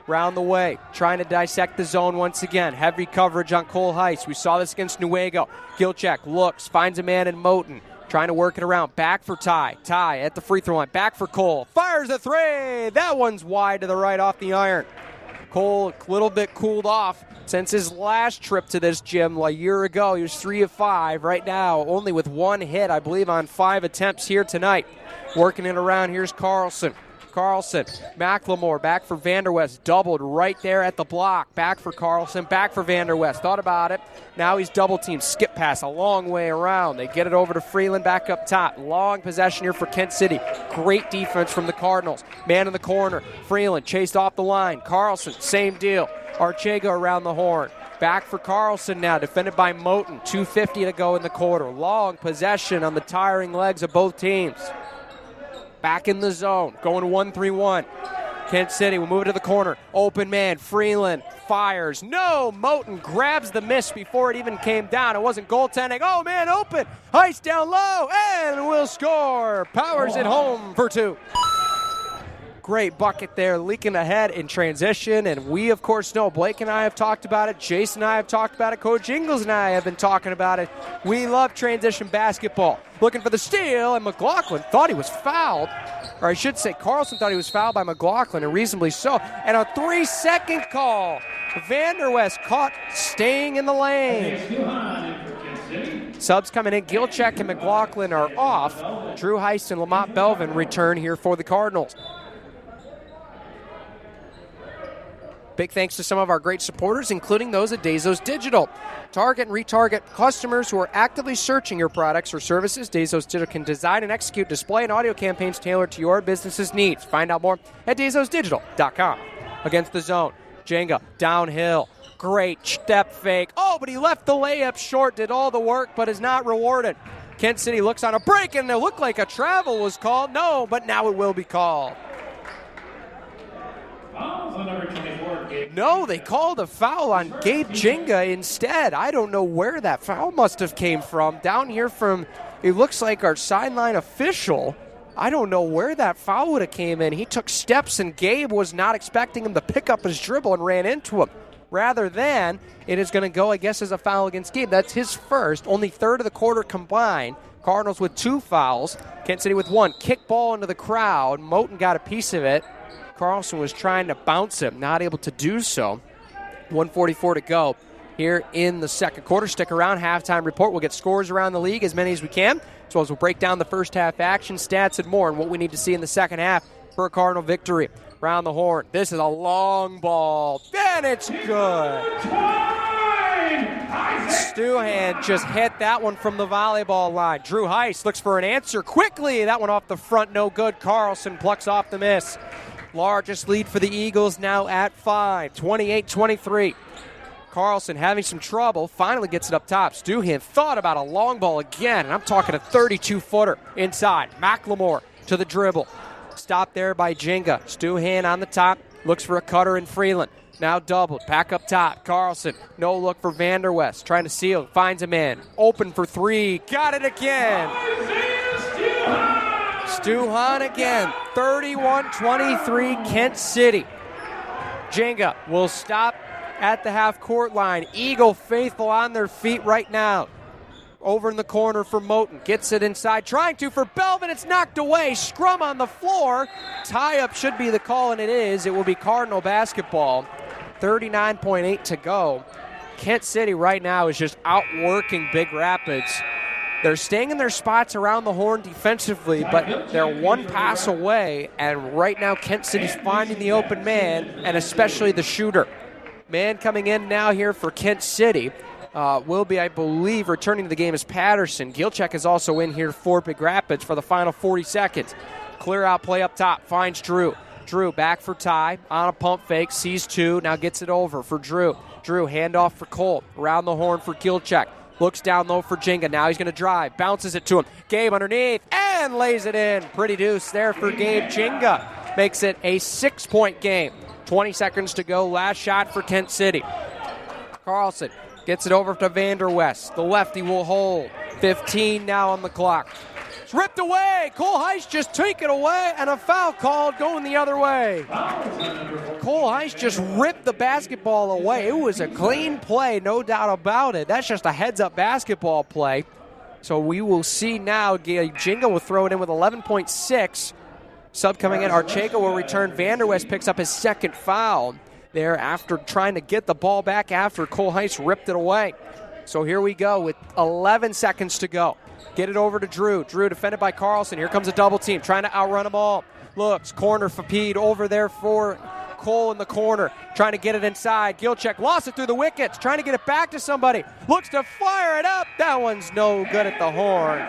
Round the way, trying to dissect the zone once again. Heavy coverage on Cole Heist. We saw this against Newaygo. Gielchek looks, finds a man in Moten. Trying to work it around. Back for Ty. Ty at the free throw line. Back for Cole. Fires a 3. That one's wide to the right off the iron. Cole a little bit cooled off since his last trip to this gym a year ago. He was 3 of 5. Right now, only with 1 hit, I believe, on 5 attempts here tonight. Working it around. Here's Carlson. McLemore back for Vanderwest. Doubled right there at the block. Back for Carlson. Back for Vanderwest. Thought about it. Now he's double teamed. Skip pass a long way around. They get it over to Freeland back up top. Long possession here for Kent City. Great defense from the Cardinals. Man in the corner. Freeland chased off the line. Carlson, same deal. Archega around the horn. Back for Carlson now, defended by Moten. 2:50 to go in the quarter. Long possession on the tiring legs of both teams. Back in the zone, going 1-3-1. Kent City will move it to the corner. Open man, Freeland fires. No, Moten grabs the miss before it even came down. It wasn't goaltending. Oh, man, open. Heist down low, and will score. Powers it home for 2. Great bucket there, leaking ahead in transition. And we, of course, know Blake and I have talked about it. Jason and I have talked about it. Coach Ingles and I have been talking about it. We love transition basketball. Looking for the steal, and McLaughlin thought he was fouled. Or I should say Carlson thought he was fouled by McLaughlin, and reasonably so. And a 3-second call. Vanderwest caught staying in the lane. Subs coming in. Gilcheck and McLaughlin are off. Drew Heist and Lamont Belvin return here for the Cardinals. Big thanks to some of our great supporters, including those at Dazos Digital. Target and retarget customers who are actively searching your products or services. Dazos Digital can design and execute display and audio campaigns tailored to your business's needs. Find out more at DazosDigital.com. Against the zone, Jenga downhill. Great step fake. Oh, but he left the layup short, did all the work, but is not rewarded. Kent City looks on a break, and it looked like a travel was called. No, but now it will be called. No, they called a foul on Gabe Jenga instead. I don't know where that foul must have came from. Down here from, it looks like our sideline official. I don't know where that foul would have came in. He took steps, and Gabe was not expecting him to pick up his dribble and ran into him. Rather than, it is going to go, I guess, as a foul against Gabe. That's his first, only third of the quarter combined. Cardinals with 2 fouls. Kent City with 1. Kick ball into the crowd. Moten got a piece of it. Carlson was trying to bounce him, not able to do so. 1:44 to go here in the second quarter. Stick around, halftime report. We'll get scores around the league, as many as we can, as well as we'll break down the first half action, stats, and more, and what we need to see in the second half for a Cardinal victory. Round the horn. This is a long ball, and it's good. Stuhan just hit that one from the volleyball line. Drew Heist looks for an answer quickly. That one off the front, no good. Carlson plucks off the miss. Largest lead for the Eagles now at 5, 28-23. Carlson having some trouble, finally gets it up top. Stuhan thought about a long ball again, and I'm talking a 32-footer inside. McLemore to the dribble. Stopped there by Jenga. Stuhan on the top, looks for a cutter in Freeland. Now doubled, back up top. Carlson, no look for Vanderwest, trying to seal, finds a man. Open for 3, got it again. Stuhan again, 31-23 Kent City. Jenga will stop at the half-court line. Eagle faithful on their feet right now. Over in the corner for Moten. Gets it inside, trying to for Belvin. It's knocked away. Scrum on the floor. Tie-up should be the call, and it is. It will be Cardinal basketball. 39.8 to go. Kent City right now is just outworking Big Rapids. They're staying in their spots around the horn defensively, but they're one pass away, and right now Kent City's finding the open man, and especially the shooter. Man coming in now here for Kent City will be, I believe, returning to the game as Patterson. Gilcheck is also in here for Big Rapids for the final 40 seconds. Clear out play up top, finds Drew. Drew back for Ty, on a pump fake, sees 2, now gets it over for Drew. Drew, handoff for Cole, around the horn for Gilcheck. Looks down low for Jenga. Now he's going to drive. Bounces it to him. Gabe underneath and lays it in. Pretty deuce there for Gabe Jenga. Makes it a 6-point game. 20 seconds to go. Last shot for Kent City. Carlson gets it over to Vanderwest. The lefty will hold. 15 now on the clock. It's ripped away. Cole Heist just took it away, and a foul called going the other way. Cole Heist just ripped the basketball away. It was a clean play, no doubt about it. That's just a heads-up basketball play. So we will see now. Jenga will throw it in with 11.6. Sub coming in. Archega will return. Vanderwest picks up his second foul there after trying to get the ball back after Cole Heist ripped it away. So here we go with 11 seconds to go. Get it over to Drew. Drew defended by Carlson. Here comes a double team, trying to outrun them all. Looks, corner for Pete over there for Cole in the corner, trying to get it inside. Gilchek lost it through the wickets, trying to get it back to somebody. Looks to fire it up. That one's no good at the horn.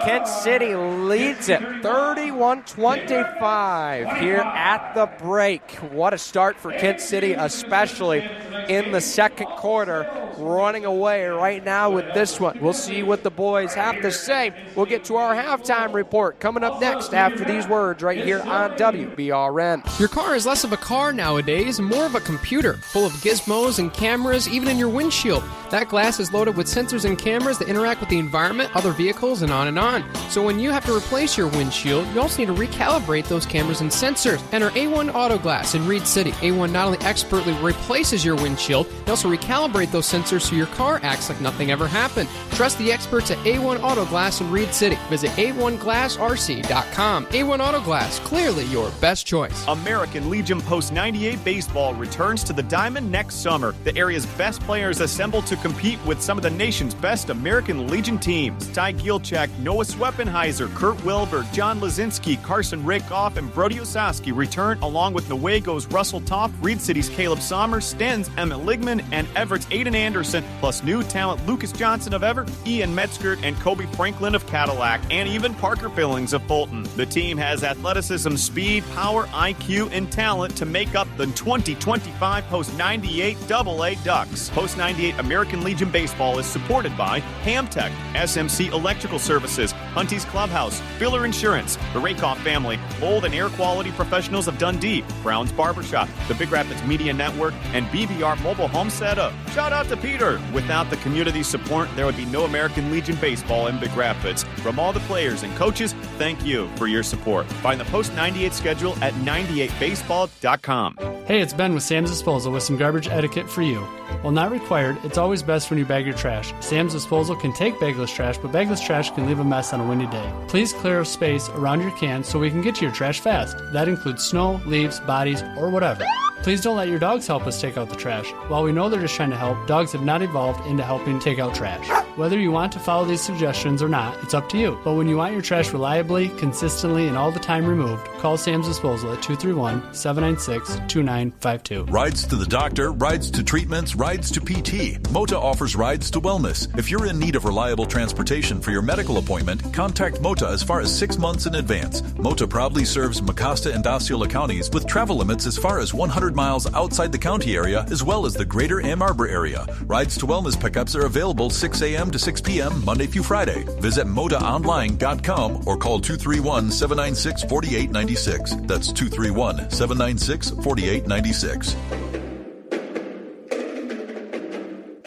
Kent City leads it 31-25 here at the break. What a start for Kent City, especially in the second quarter. Running away right now with this one. We'll see what the boys have to say. We'll get to our halftime report coming up next after these words right here on WBRN. Your car is less of a car nowadays, more of a computer, full of gizmos and cameras, even in your windshield. That glass is loaded with sensors and cameras that interact with the environment, other vehicles, and on. So when you have to replace your windshield, you also need to recalibrate those cameras and sensors. Enter A1 Auto Glass in Reed City. A1 not only expertly replaces your windshield, they also recalibrate those sensors so your car acts like nothing ever happened. Trust the experts at A1 Auto Glass in Reed City. Visit A1GlassRC.com. A1 Auto Glass, clearly your best choice. American Legion Post 98 Baseball returns to the Diamond next summer. The area's best players assemble to compete with some of the nation's best American Legion teams. Ty Gilchek, Noah Sweppenheiser, Kurt Wilbur, John Lazinski, Carson Rakoff, and Brody Osowski return along with Noego's Russell Toff, Reed City's Caleb Sommer, Sten's Emmett Ligman, and Everett's Aiden Anderson, plus new talent Lucas Johnson of Everett, Ian Metzger, and Kobe Franklin of Cadillac, and even Parker Billings of Fulton. The team has athleticism, speed, power, IQ, and talent to make up the 2025 Post 98 AA Ducks. Post 98 American Legion Baseball is supported by Hamtech, SMC Electrical Services, Hunty's Clubhouse, Filler Insurance, the Rakoff family, Mold and Air Quality Professionals of Dundee, Brown's Barbershop, the Big Rapids Media Network, and BBR Mobile Home Setup. Shout out to Peter. Without the community support, there would be no American Legion Baseball in Big Rapids. From all the players and coaches, thank you for your support. Find the Post 98 schedule at 98baseball.com. Hey, it's Ben with Sam's Disposal with some garbage etiquette for you. While not required, it's always best when you bag your trash. Sam's Disposal can take bagless trash, but bagless trash can leave a mess on a windy day. Please clear a space around your can so we can get to your trash fast. That includes snow, leaves, bodies, or whatever. Please don't let your dogs help us take out the trash. While we know they're just trying to help, dogs have not evolved into helping take out trash. Whether you want to follow these suggestions or not, it's up to you. But when you want your trash reliably, consistently, and all the time removed, call Sam's Disposal at 231-796-2952. Rides to the doctor, rides to treatments, rides to PT. Mota offers rides to wellness. If you're in need of reliable transportation for your medical appointment, contact Mota as far as 6 months in advance. Mota proudly serves Mecosta and Osceola counties with travel limits as far as 100 miles outside the county area, as well as the greater Ann Arbor area. Rides to wellness pickups are available 6 a.m. to 6 p.m. Monday through Friday. Visit motaonline.com or call 231-796-4896. That's 231-796-4896.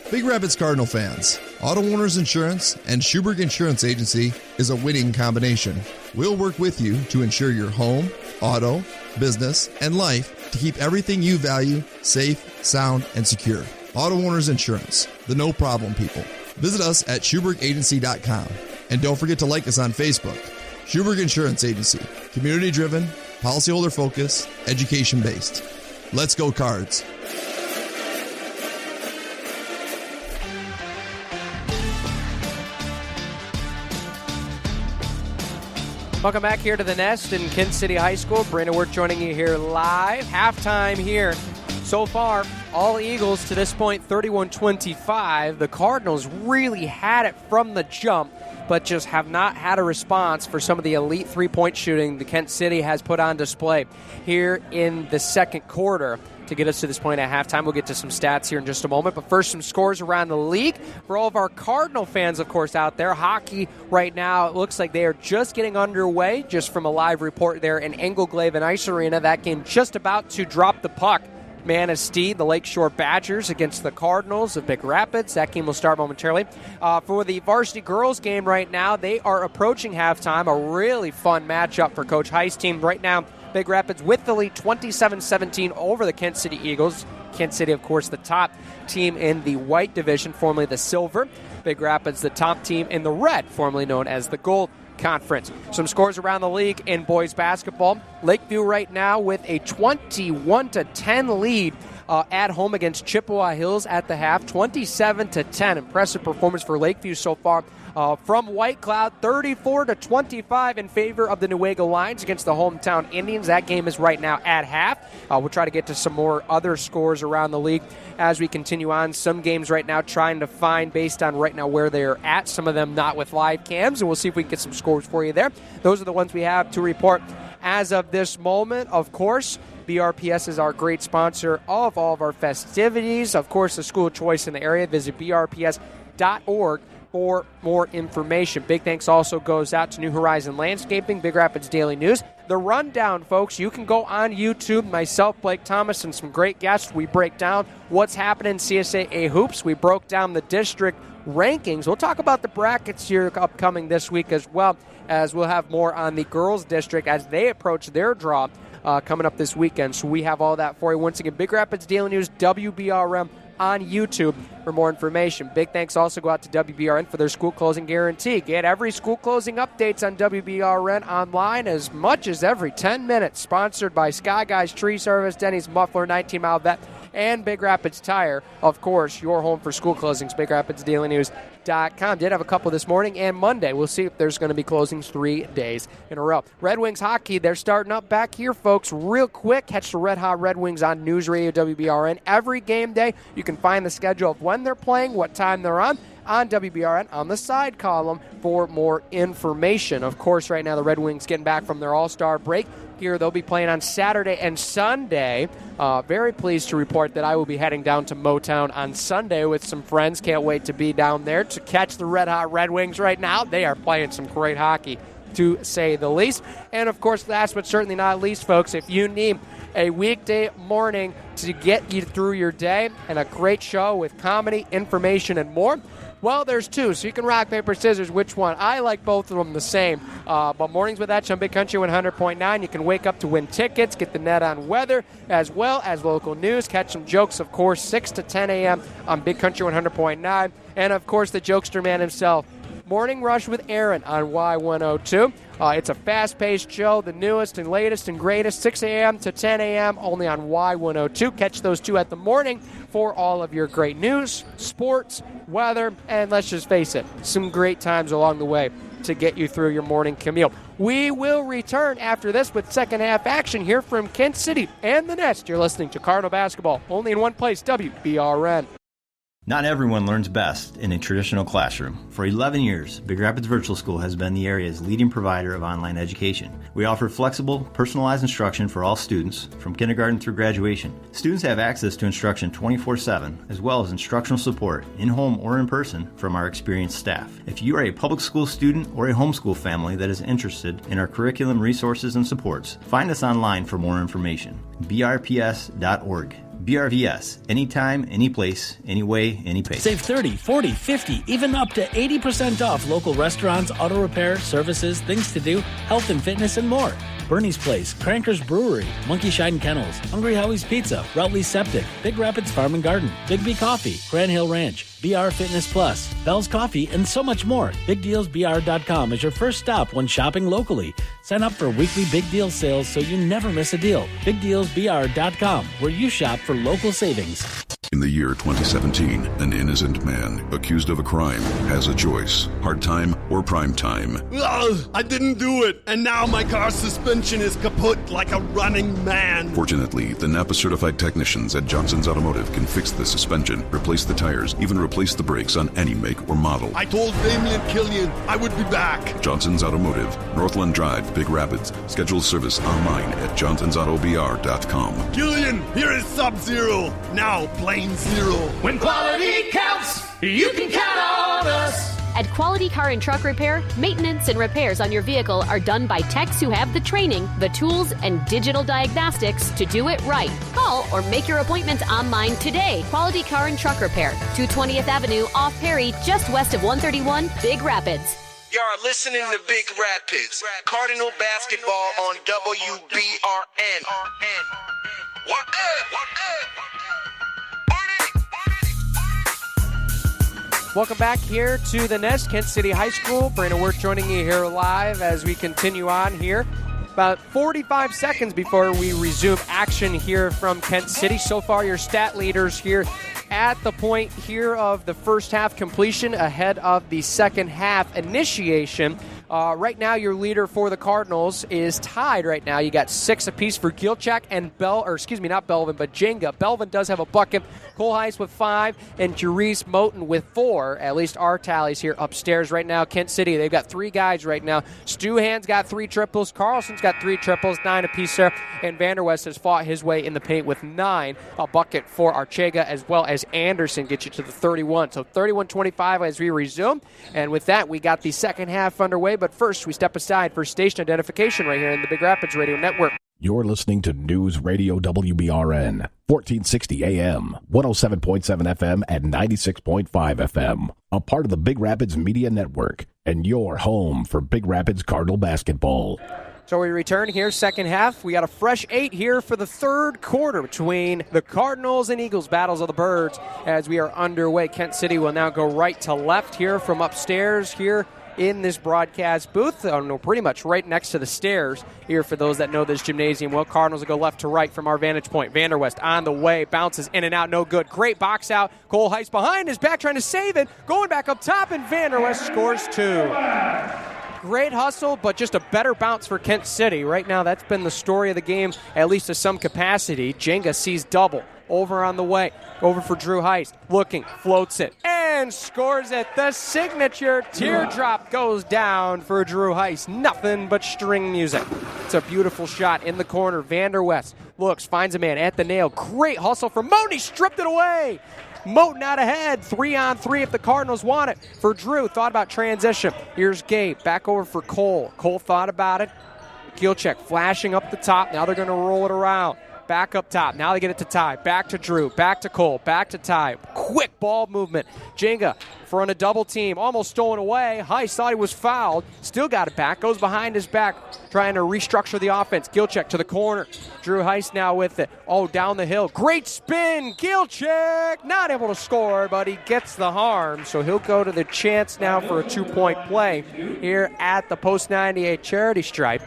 Big Rapids Cardinal fans, Auto Owners Insurance and Schuberg Insurance Agency is a winning combination. We'll work with you to ensure your home, auto, business, and life to keep everything you value safe, sound, and secure. Auto Owners Insurance, the no-problem people. Visit us at SchubergAgency.com. And don't forget to like us on Facebook. Schuberg Insurance Agency, community-driven, policyholder-focused, education-based. Let's go Cards. Welcome back here to the Nest in Kent City High School. Brandon Wirt joining you here live. Halftime here. So far, all Eagles to this point, 31-25. The Cardinals really had it from the jump, but just have not had a response for some of the elite three-point shooting the Kent City has put on display here in the second quarter. To get us to this point at halftime, we'll get to some stats here in just a moment. But first, some scores around the league. For all of our Cardinal fans, of course, out there, hockey right now, it looks like they are just getting underway, just from a live report there in Engelglaven Ice Arena. That game just about to drop the puck. Manistee, the Lakeshore Badgers against the Cardinals of Big Rapids. That game will start momentarily. For the varsity girls game right now, they are approaching halftime. A really fun matchup for Coach Heist's team right now. Big Rapids with the lead 27-17 over the Kent City Eagles. Kent City, of course, the top team in the white division, formerly the silver. Big Rapids, the top team in the red, formerly known as the gold conference. Some scores around the league in boys basketball. Lakeview right now with a 21-10 lead at home against Chippewa Hills at the half. 27-10. Impressive performance for Lakeview so far from White Cloud, 34-25 in favor of the Newaygo Lions against the hometown Indians. That game is right now at half. We'll try to get to some more other scores around the league as we continue on. Some games right now trying to find based on right now where they're at, some of them not with live cams, and we'll see if we can get some scores for you there. Those are the ones we have to report as of this moment. Of course, BRPS is our great sponsor of all of our festivities. Of course, the school of choice in the area. Visit brps.org for more information. Big thanks also goes out to New Horizon Landscaping, Big Rapids Daily News. The Rundown, folks, you can go on YouTube. Myself, Blake Thomas, and some great guests. We break down what's happening in CSAA Hoops. We broke down the district rankings. We'll talk about the brackets here upcoming this week as well, as we'll have more on the girls district as they approach their draw coming up this weekend. So we have all that for you. Once again, Big Rapids Daily News, WBRM on YouTube for more information. Big thanks also go out to WBRN for their school closing guarantee. Get every school closing updates on WBRN online as much as every 10 minutes. Sponsored by Sky Guys Tree Service, Denny's Muffler, 19 Mile Vet, and Big Rapids Tire. Of course, your home for school closings, BigRapidsDailyNews.com. Did have a couple this morning and Monday. We'll see if there's going to be closings 3 days in a row. Red Wings hockey, they're starting up back here, folks, real quick. Catch the Red Hot Red Wings on News Radio WBRN every game day. You can find the schedule of when they're playing, what time they're on WBRN on the side column for more information. Of course, right now the Red Wings getting back from their All-Star break. Here they'll be playing on Saturday and Sunday. Very pleased to report that I will be heading down to Motown on Sunday with some friends. Can't wait to be down there to catch the Red Hot Red Wings right now. They are playing some great hockey, to say the least. And, of course, last but certainly not least, folks, if you need a weekday morning to get you through your day and a great show with comedy, information, and more, well, there's two, so you can rock, paper, scissors, which one. I like both of them the same. But Mornings with Etch on Big Country 100.9. You can wake up to win tickets, get the net on weather, as well as local news. Catch some jokes, of course, 6 to 10 a.m. on Big Country 100.9. And, of course, the jokester man himself, Morning Rush with Aaron on Y102. It's a fast-paced show, the newest and latest and greatest, 6 a.m. to 10 a.m. only on Y102. Catch those two at the morning for all of your great news, sports, weather, and let's just face it, some great times along the way to get you through your morning commute. We will return after this with second half action here from Kent City and the Nest. You're listening to Cardinal Basketball, only in one place, WBRN. Not everyone learns best in a traditional classroom. For 11 years, Big Rapids Virtual School has been the area's leading provider of online education. We offer flexible, personalized instruction for all students, from kindergarten through graduation. Students have access to instruction 24/7, as well as instructional support, in-home or in person, from our experienced staff. If you are a public school student or a homeschool family that is interested in our curriculum, resources, and supports, find us online for more information. brps.org. BRVS. Anytime, any place, any way, any pace. Save 30, 40, 50, even up to 80% off local restaurants, auto repair, services, things to do, health and fitness, and more. Bernie's Place, Cranker's Brewery, Monkey Shine Kennels, Hungry Howie's Pizza, Routley's Septic, Big Rapids Farm and Garden, Big B Coffee, Grand Hill Ranch, BR Fitness Plus, Bell's Coffee, and so much more. BigDealsBR.com is your first stop when shopping locally. Sign up for weekly Big Deal sales so you never miss a deal. BigDealsBR.com, where you shop for local savings. In the year 2017, an innocent man accused of a crime has a choice: hard time or prime time. Ugh, I didn't do it, and now my car's suspension is kaput like a running man. Fortunately, the Napa-certified technicians at Johnson's Automotive can fix the suspension, replace the tires, even replace the brakes on any make or model. I told Damian Killian I would be back. Johnson's Automotive, Northland Drive, Big Rapids. Schedule service online at johnsonsautobr.com. Killian, here is Sub-Zero. Now Plain Zero. When quality counts, you can count on us. At Quality Car and Truck Repair, maintenance and repairs on your vehicle are done by techs who have the training, the tools, and digital diagnostics to do it right. Call or make your appointment online today. Quality Car and Truck Repair, 220th Avenue off Perry, just west of 131, Big Rapids. Y'all listening to Big Rapids, Cardinal Basketball on WBRN. What up? Welcome back here to the Nest, Kent City High School. Brandon Wirth joining you here live as we continue on here About 45 seconds before we resume action here from Kent City. So far, your stat leaders here at the point here of the first half completion ahead of the second half initiation. Right now, your leader for the Cardinals is tied right now. You got 6 apiece for Gilchak and not Belvin, but Jenga. Belvin does have a bucket. Cole Heiss with 5 and Jerice Moten with 4. At least our tallies here upstairs right now. Kent City, they've got 3 guys right now. Stuhan's got 3 triples. Carlson's got 3 triples, 9 apiece there. And Vanderwest has fought his way in the paint with 9. A bucket for Archega as well as Anderson gets you to the 31. So 31-25 as we resume. And with that, we got the second half underway. But first, we step aside for station identification right here in the Big Rapids Radio Network. You're listening to News Radio WBRN, 1460 AM, 107.7 FM, and 96.5 FM. A part of the Big Rapids Media Network, and your home for Big Rapids Cardinal basketball. So we return here, second half. We got a fresh 8 here for the third quarter between the Cardinals and Eagles, battles of the birds, as we are underway. Kent City will now go right to left here from upstairs here in this broadcast booth. Pretty much right next to the stairs here for those that know this gymnasium well. Cardinals will go left to right from our vantage point. Vanderwest on the way, bounces in and out, no good. Great box out. Cole Heiss behind his back trying to save it. Going back up top, and Vanderwest scores 2. Great hustle, but just a better bounce for Kent City. Right now, that's been the story of the game, at least to some capacity. Jenga sees double. Over on the way. Over for Drew Heiss. Looking, floats it, and scores it. The signature teardrop goes down for Drew Heiss. Nothing but string music. It's a beautiful shot in the corner. Vanderwest looks, finds a man at the nail. Great hustle from Moten. He stripped it away. Moten out ahead. 3-on-3 if the Cardinals want it. For Drew, thought about transition. Here's Gabe. Back over for Cole. Cole thought about it. Gilchak flashing up the top. Now they're going to roll it around. Back up top. Now they get it to Ty. Back to Drew. Back to Cole. Back to Ty. Quick ball movement. Jenga for a double team. Almost stolen away. Heiss thought he was fouled. Still got it back. Goes behind his back. Trying to restructure the offense. Gilchak to the corner. Drew Heiss now with it. Oh, down the hill. Great spin. Gilchak not able to score, but he gets the harm. So he'll go to the chance now for a 2-point play here at the Post 98 charity stripe.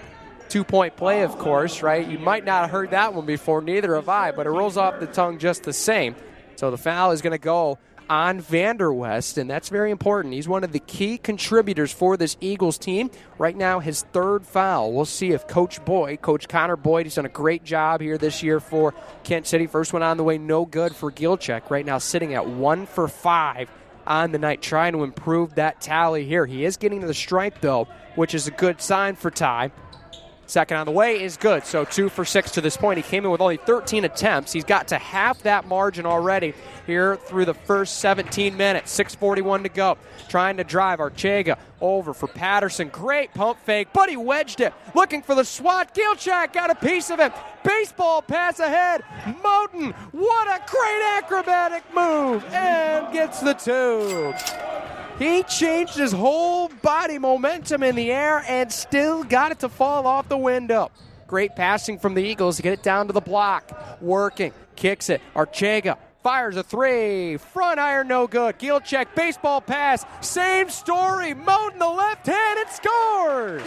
2-point play, of course, right? You might not have heard that one before, neither have I, but it rolls off the tongue just the same. So the foul is going to go on Vanderwest, and that's very important. He's one of the key contributors for this Eagles team. Right now, his third foul. We'll see if Coach Connor Boyd, he's done a great job here this year for Kent City. First one on the way, no good for Gilchak. Right now sitting at 1 for 5 on the night, trying to improve that tally here. He is getting to the stripe, though, which is a good sign for Ty. Second on the way is good, so 2 for 6 to this point. He came in with only 13 attempts. He's got to half that margin already here through the first 17 minutes. 6:41 to go. Trying to drive Archega over for Patterson. Great pump fake, but he wedged it. Looking for the swat. Gilchak got a piece of it. Baseball pass ahead. Moten, what a great acrobatic move, and gets the 2. He changed his whole body momentum in the air and still got it to fall off the window. Great passing from the Eagles to get it down to the block. Working, kicks it. Archega fires a 3. Front iron, no good. Gilchak, baseball pass. Same story. Moten the left hand and scores.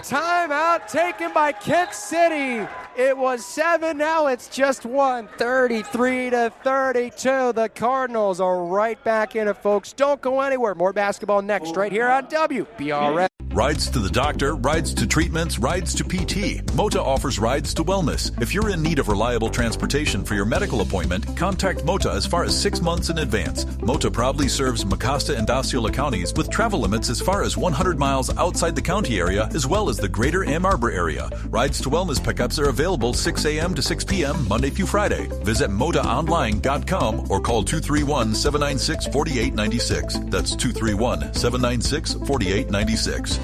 Timeout taken by Kent City. It was 7, now it's just 1. 33-32. The Cardinals are right back in it, folks. Don't go anywhere. More basketball next, right here on WBRN. Rides to the doctor, rides to treatments, rides to PT. Mota offers rides to wellness. If you're in need of reliable transportation for your medical appointment, contact Mota as far as 6 months in advance. Mota proudly serves Mecosta and Osceola counties with travel limits as far as 100 miles outside the county area, as well as the greater Ann Arbor area. Rides to wellness pickups are available 6 a.m. to 6 p.m. Monday through Friday. Visit motaonline.com or call 231-796-4896. That's 231-796-4896.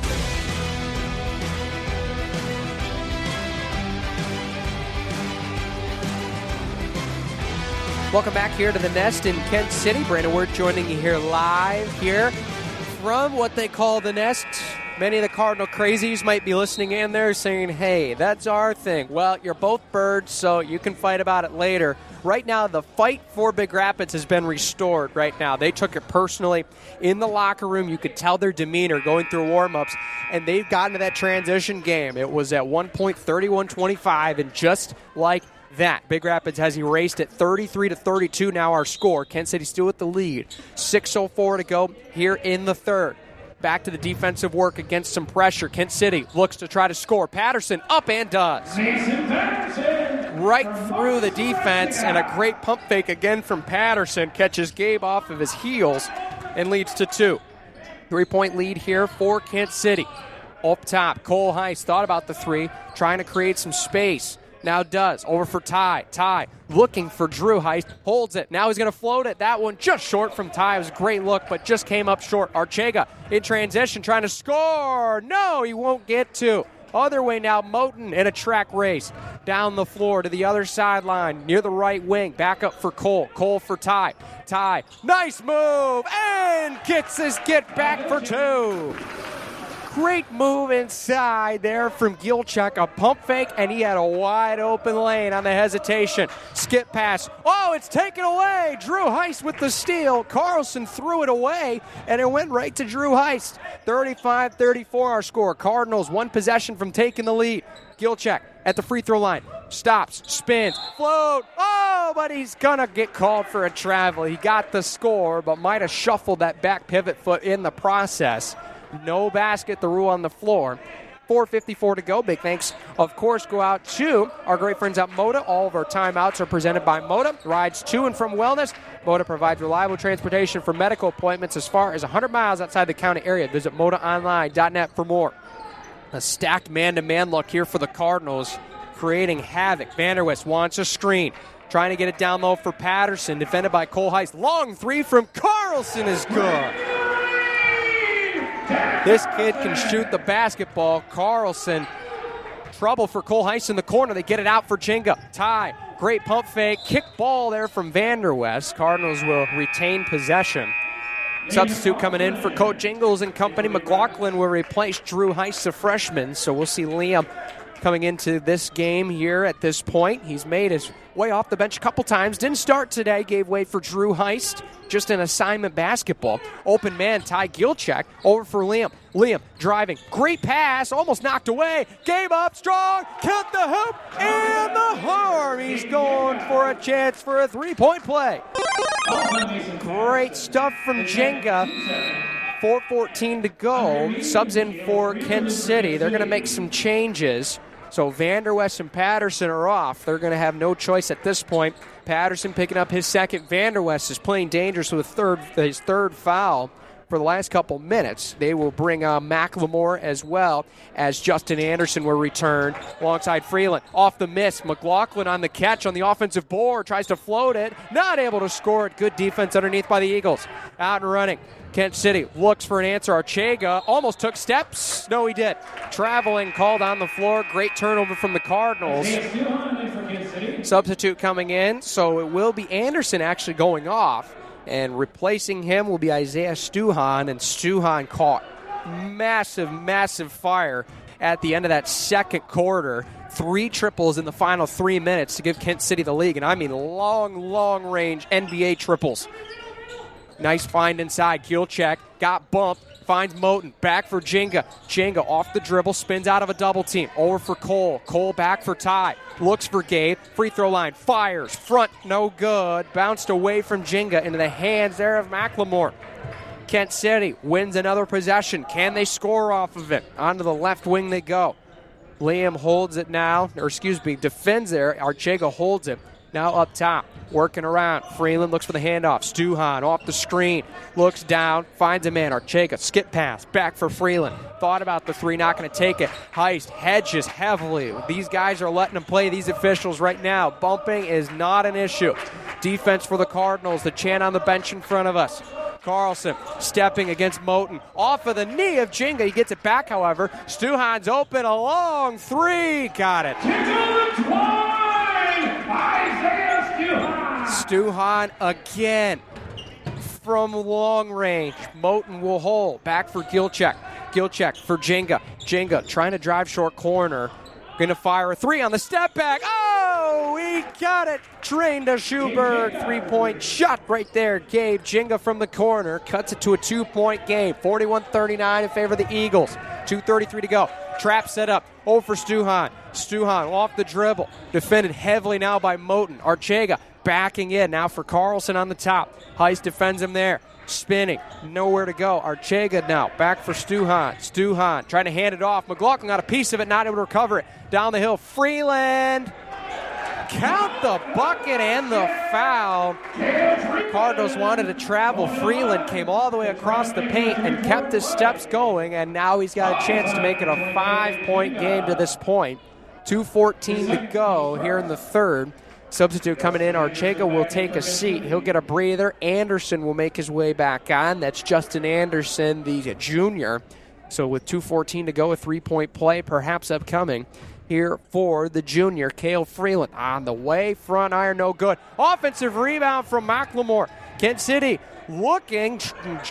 Welcome back here to the Nest in Kent City. Brandon Wirt joining you here live here from what they call the Nest Many of the Cardinal crazies might be listening in there saying, hey, that's our thing. Well, you're both birds, so you can fight about it later. Right now, the fight for Big Rapids has been restored right now. They took it personally in the locker room. You could tell their demeanor going through warm-ups, and they've gotten to that transition game. It was at 1 point 31-25, and just like that, Big Rapids has erased it 33-32 now our score. Kent City still with the lead. 6:04 to go here in the third. Back to the defensive work against some pressure. Kent City looks to try to score. Patterson up and does. Right through the defense, and a great pump fake again from Patterson. Catches Gabe off of his heels and leads to 2. 3-point lead here for Kent City. Up top, Cole Heist thought about the 3, trying to create some space. Now does. Over for Ty. Ty looking for Drew Heist. Holds it. Now he's going to float it. That one just short from Ty. It was a great look, but just came up short. Archega in transition trying to score. No, he won't get to. Other way now, Moten in a track race. Down the floor to the other sideline near the right wing. Back up for Cole. Cole for Ty. Ty, nice move, and gets his get back for 2. Great move inside there from Gilchuk. A pump fake, and he had a wide open lane on the hesitation. Skip pass. Oh, it's taken away. Drew Heist with the steal. Carlson threw it away, and it went right to Drew Heist. 35-34 our score. Cardinals 1 possession from taking the lead. Gilchuk at the free throw line. Stops, spins, float. Oh, but he's going to get called for a travel. He got the score, but might have shuffled that back pivot foot in the process. No basket, the rule on the floor. 4:54 to go. Big thanks, of course, go out to our great friends at Moda. All of our timeouts are presented by Moda. Rides to and from wellness. Moda provides reliable transportation for medical appointments as far as 100 miles outside the county area. Visit ModaOnline.net for more. A stacked man-to-man look here for the Cardinals, creating havoc. Vanderwest wants a screen. Trying to get it down low for Patterson, defended by Cole Heist. Long 3 from Carlson is good. This kid can shoot the basketball. Carlson, trouble for Cole Heist in the corner. They get it out for Chinga. Ty, great pump fake. Kick ball there from Vanderwest. Cardinals will retain possession. Substitute coming in for Coach Ingalls and company. McLaughlin will replace Drew Heist, a freshman. So we'll see Liam coming into this game here at this point. He's made his way off the bench a couple times. Didn't start today. Gave way for Drew Heist. Just an assignment basketball. Open man, Ty Gilchuk. Over for Liam. Liam driving. Great pass. Almost knocked away. Game up strong. Count the hoop and the harm. He's going for a chance for a 3-point play. Great stuff from Jenga. 4:14 to go. Subs in for Kent City. They're going to make some changes. So Vanderwest and Patterson are off. They're going to have no choice at this point. Patterson picking up his second. Vanderwest is playing dangerous with his third foul for the last couple minutes. They will bring McLemore as well as Justin Anderson will return alongside Freeland. Off the miss. McLaughlin on the catch on the offensive board. Tries to float it. Not able to score it. Good defense underneath by the Eagles. Out and running. Kent City looks for an answer. Archega almost took steps. No, he did. Traveling, called on the floor. Great turnover from the Cardinals. Substitute coming in, so it will be Anderson actually going off. And replacing him will be Isaiah Stuhan. And Stuhan caught massive fire at the end of that second quarter. 3 triples in the final 3 minutes to give Kent City the lead. And I mean long range NBA triples. Nice find inside. Gilchuk got bumped. Finds Moten. Back for Jenga. Jenga off the dribble. Spins out of a double team. Over for Cole. Cole back for Ty. Looks for Gabe. Free throw line. Fires. Front. No good. Bounced away from Jenga into the hands there of McLemore. Kent City wins another possession. Can they score off of it? Onto the left wing they go. Liam holds it now. Defends there. Archega holds it. Now up top, working around. Freeland looks for the handoff. Stuhan off the screen. Looks down, finds a man. Archega, skip pass, back for Freeland. Thought about the 3, not going to take it. Heist hedges heavily. These guys are letting him play, these officials right now. Bumping is not an issue. Defense for the Cardinals. The chant on the bench in front of us. Carlson stepping against Moten. Off of the knee of Jenga. He gets it back, however. Stuhan's open, a long 3. Got it. Stuhan again from long range. Moten will hold. Back for Gilchuk. Gilcheck for Jenga. Jenga trying to drive short corner. Going to fire a three on the step back. Oh, he got it. Drained to Schuberg. 3-point shot right there. Gabe Jenga from the corner. Cuts it to a 2-point game. 41-39 in favor of the Eagles. 2:33 to go. Trap set up. Oh, for Stuhan. Stuhan off the dribble. Defended heavily now by Moten. Archega backing in now for Carlson on the top. Heist defends him there. Spinning. Nowhere to go. Archega now. Back for Stuhan. Stuhan trying to hand it off. McLaughlin got a piece of it, not able to recover it. Down the hill. Freeland. Count the bucket and the foul. Cardinals wanted to travel. Freeland came all the way across the paint and kept his steps going, and now he's got a chance to make it a 5-point game to this point. 2:14 to go here in the third. Substitute coming in, Archega will take a seat. He'll get a breather. Anderson will make his way back on. That's Justin Anderson, the junior. So with 2:14 to go, a 3-point play perhaps upcoming here for the junior. Cale Freeland on the way. Front iron, no good. Offensive rebound from McLemore. Kent City looking.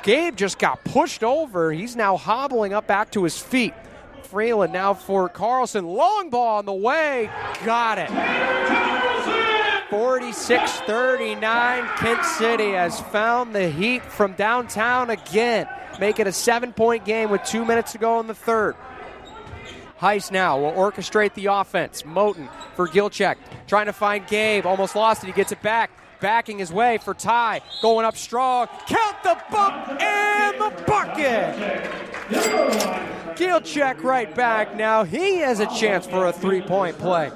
Gabe just got pushed over. He's now hobbling up back to his feet. Freeland now for Carlson. Long ball on the way. Got it. 46-39. Kent City has found the heat from downtown again. Make it a 7-point game with 2 minutes to go in the third. Heist now will orchestrate the offense. Moten for Gilcheck. Trying to find Gabe. Almost lost it. He gets it back. Backing his way for Ty. Going up strong. Count the bump and the bucket. Gilcheck right back now. He has a chance for a 3-point play.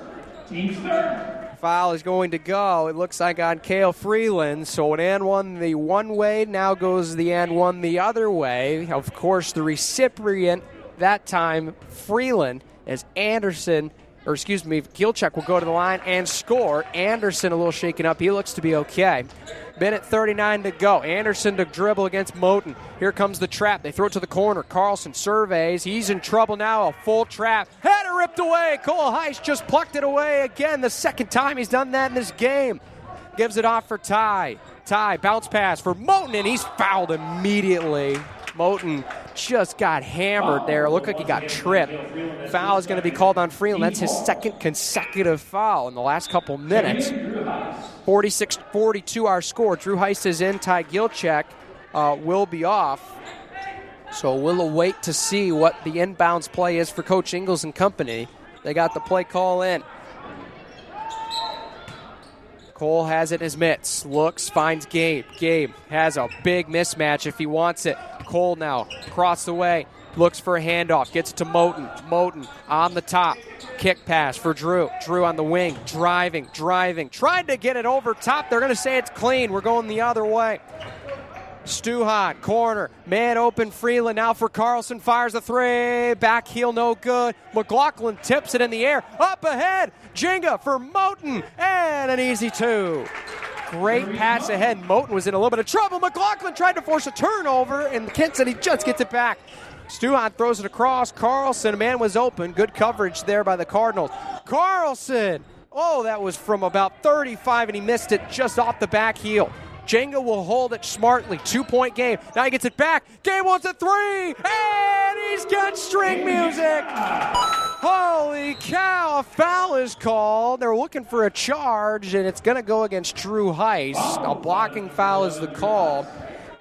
Foul is going to go. It looks like on Cale Freeland. So an and one the one way. Now goes the and one the other way. Of course, the recipient that time, Freeland, as Gilcheck will go to the line and score. Anderson a little shaken up. He looks to be okay. Minute 39 to go. Anderson to dribble against Moten. Here comes the trap. They throw it to the corner. Carlson surveys. He's in trouble now. A full trap. Had it ripped away. Cole Heist just plucked it away again. The second time he's done that in this game. Gives it off for Ty. Ty, bounce pass for Moten, and he's fouled immediately. Moten just got hammered there. Looked like he got tripped. Foul is going to be called on Freeland. That's his second consecutive foul in the last couple minutes. 46-42 our score. Drew Heist is in. Ty Gilcheck will be off. So we'll await to see what the inbounds play is for Coach Ingles and company. They got the play call in. Cole has it in his mitts. Looks, finds Gabe. Gabe has a big mismatch if he wants it. Cole now across the way. Looks for a handoff. Gets it to Moten. Moten on the top. Kick pass for Drew. Drew on the wing. Driving. Tried to get it over top. They're going to say it's clean. We're going the other way. Stuhan, corner. Man open. Freeland now for Carlson. Fires a three. Back heel, no good. McLaughlin tips it in the air. Up ahead. Jenga for Moten. And an easy two. Great pass ahead. Moten was in a little bit of trouble. McLaughlin tried to force a turnover, and Kent City just gets it back. Stuhan throws it across. Carlson, a man was open. Good coverage there by the Cardinals. Carlson. Oh, that was from about 35, and he missed it just off the back heel. Jenga will hold it smartly. 2-point game. Now he gets it back. Gabe wants a three. And he's got string music. Holy cow. A foul is called. They're looking for a charge, and it's going to go against Drew Heist. A blocking foul is the call.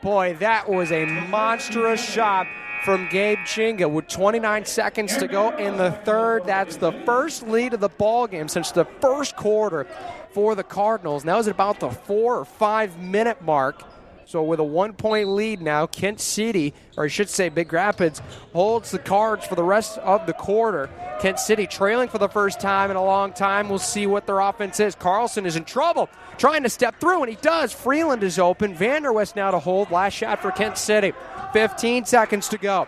Boy, that was a monstrous shot from Gabe Jenga with 29 seconds to go in the third. That's the first lead of the ball game since the first quarter for the Cardinals. Now is at about the 4 or 5 minute mark. So with a 1-point lead now, Kent City, or I should say Big Rapids, holds the cards for the rest of the quarter. Kent City trailing for the first time in a long time. We'll see what their offense is. Carlson is in trouble, trying to step through, and he does. Freeland is open. Vanderwest now to hold. Last shot for Kent City. 15 seconds to go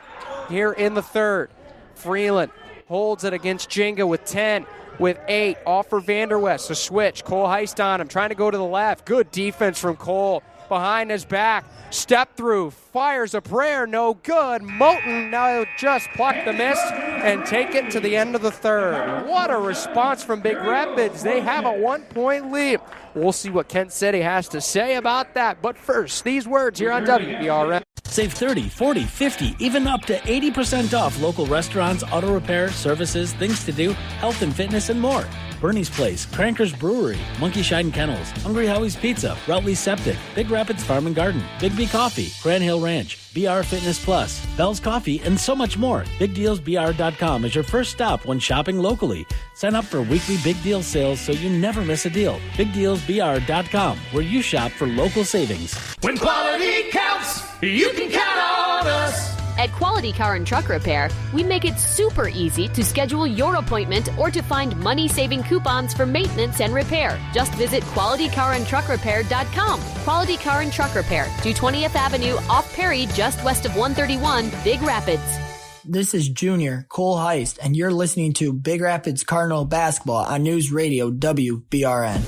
here in the third. Freeland holds it against Jenga with 10. With 8, off for Vanderwest. A switch. Cole Heist on him, trying to go to the left. Good defense from Cole. Behind his back. Step through. Fires a prayer. No good. Moten now just pluck the miss and take it to the end of the third. What a response from Big Rapids. They have a 1-point lead. We'll see what Kent City has to say about that. But first, these words here on WBRN. Save 30, 40, 50, even up to 80% off local restaurants, auto repair, services, things to do, health and fitness, and more. Bernie's Place, Cranker's Brewery, Monkey Shine Kennels, Hungry Howie's Pizza, Routley Septic, Big Rapids Farm and Garden, Big B Coffee, Grand Hill Ranch, BR Fitness Plus, Bell's Coffee, and so much more. BigDealsBR.com is your first stop when shopping locally. Sign up for weekly Big Deal sales so you never miss a deal. BigDealsBR.com, where you shop for local savings. When quality counts, you can count on us. At Quality Car and Truck Repair, we make it super easy to schedule your appointment or to find money-saving coupons for maintenance and repair. Just visit QualityCarAndTruckRepair.com. Quality Car and Truck Repair, 220th Avenue off Perry, just west of 131, Big Rapids. This is Junior Cole Heist, and you're listening to Big Rapids Cardinal Basketball on News Radio WBRN.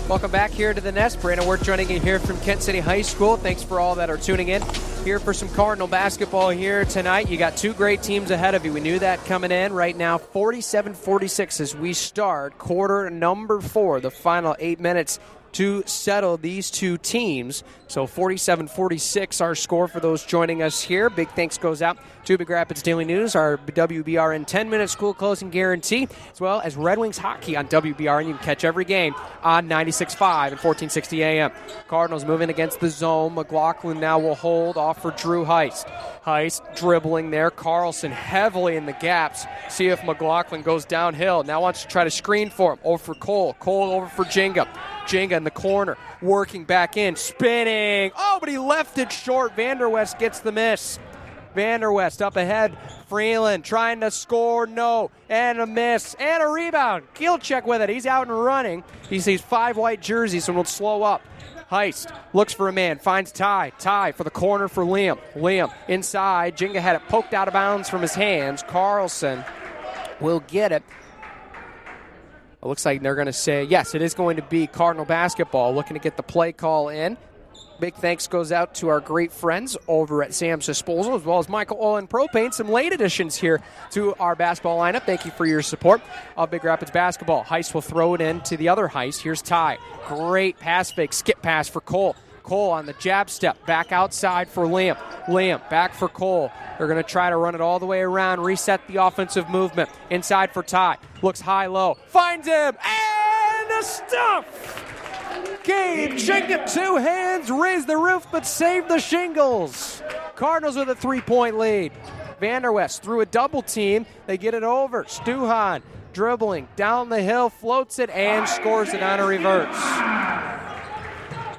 Welcome back here to the Nest. Brandon Worth joining you here from Kent City High School. Thanks for all that are tuning in here for some Cardinal basketball here tonight. You got two great teams ahead of you. We knew that coming in. Right now, 47-46 as we start quarter number 4, the final 8 minutes to settle these two teams. So 47-46 our score for those joining us here. Big thanks goes out to Big Rapids Daily News, our WBRN 10-minute school closing guarantee, as well as Red Wings hockey on WBRN. You can catch every game on 96.5 and 1460 AM. Cardinals moving against the zone. McLaughlin now will hold off for Drew Heist. Heist dribbling there. Carlson heavily in the gaps. See if McLaughlin goes downhill. Now wants to try to screen for him. Over for Cole. Cole over for Jenga. Jenga in the corner, working back in, spinning. Oh, but he left it short. Vanderwest gets the miss. Vanderwest up ahead. Freeland trying to score, no. And a miss, and a rebound. Kielcheck with it. He's out and running. He sees 5 white jerseys, so we'll slow up. Heist looks for a man, finds Ty. Ty for the corner for Liam. Liam inside. Jenga had it poked out of bounds from his hands. Carlson will get it. It looks like they're going to say, yes, it is going to be Cardinal basketball, looking to get the play call in. Big thanks goes out to our great friends over at Sam's Disposal, as well as Michael Oil and Propane. Some late additions here to our basketball lineup. Thank you for your support of Big Rapids basketball. Heist will throw it in to the other Heist. Here's Ty. Great pass fake, skip pass for Cole. Cole on the jab step, back outside for Liam. Liam back for Cole. They're going to try to run it all the way around, reset the offensive movement. Inside for Ty. Looks high-low. Finds him. And a stuff. Gabe Jenga, 2 hands, raised the roof, but saved the shingles. Cardinals with a 3-point lead. Vanderwest through a double team. They get it over. Stuhan dribbling down the hill, floats it, and scores it on a reverse.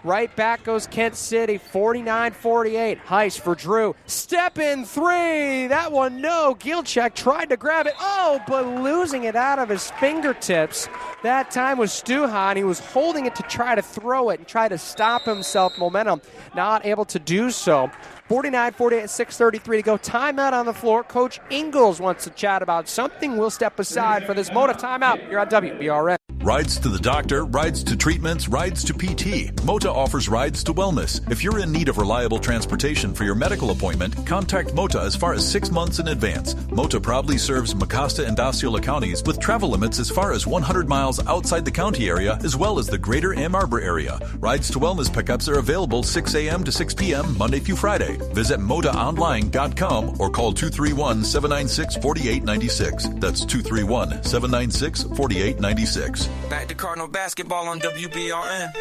Right back goes Kent City, 49-48. Heist for Drew. Step in 3. That one, no. Gilchek tried to grab it. Oh, but losing it out of his fingertips. That time was Stuhan. He was holding it to try to throw it and try to stop himself momentum. Not able to do so. 49-48, 6:33 to go. Timeout on the floor. Coach Ingalls wants to chat about something. We'll step aside for this Mota timeout. You're on WBRN. Rides to the doctor, rides to treatments, rides to PT. Mota offers rides to wellness. If you're in need of reliable transportation for your medical appointment, contact Mota as far as 6 months in advance. Mota proudly serves Mecosta and Osceola counties with travel limits as far as 100 miles outside the county area, as well as the greater Ann Arbor area. Rides to wellness pickups are available 6 a.m. to 6 p.m. Monday through Friday. Visit MotaOnline.com or call 231-796-4896. That's 231-796-4896. Back to Cardinal basketball on WBRN.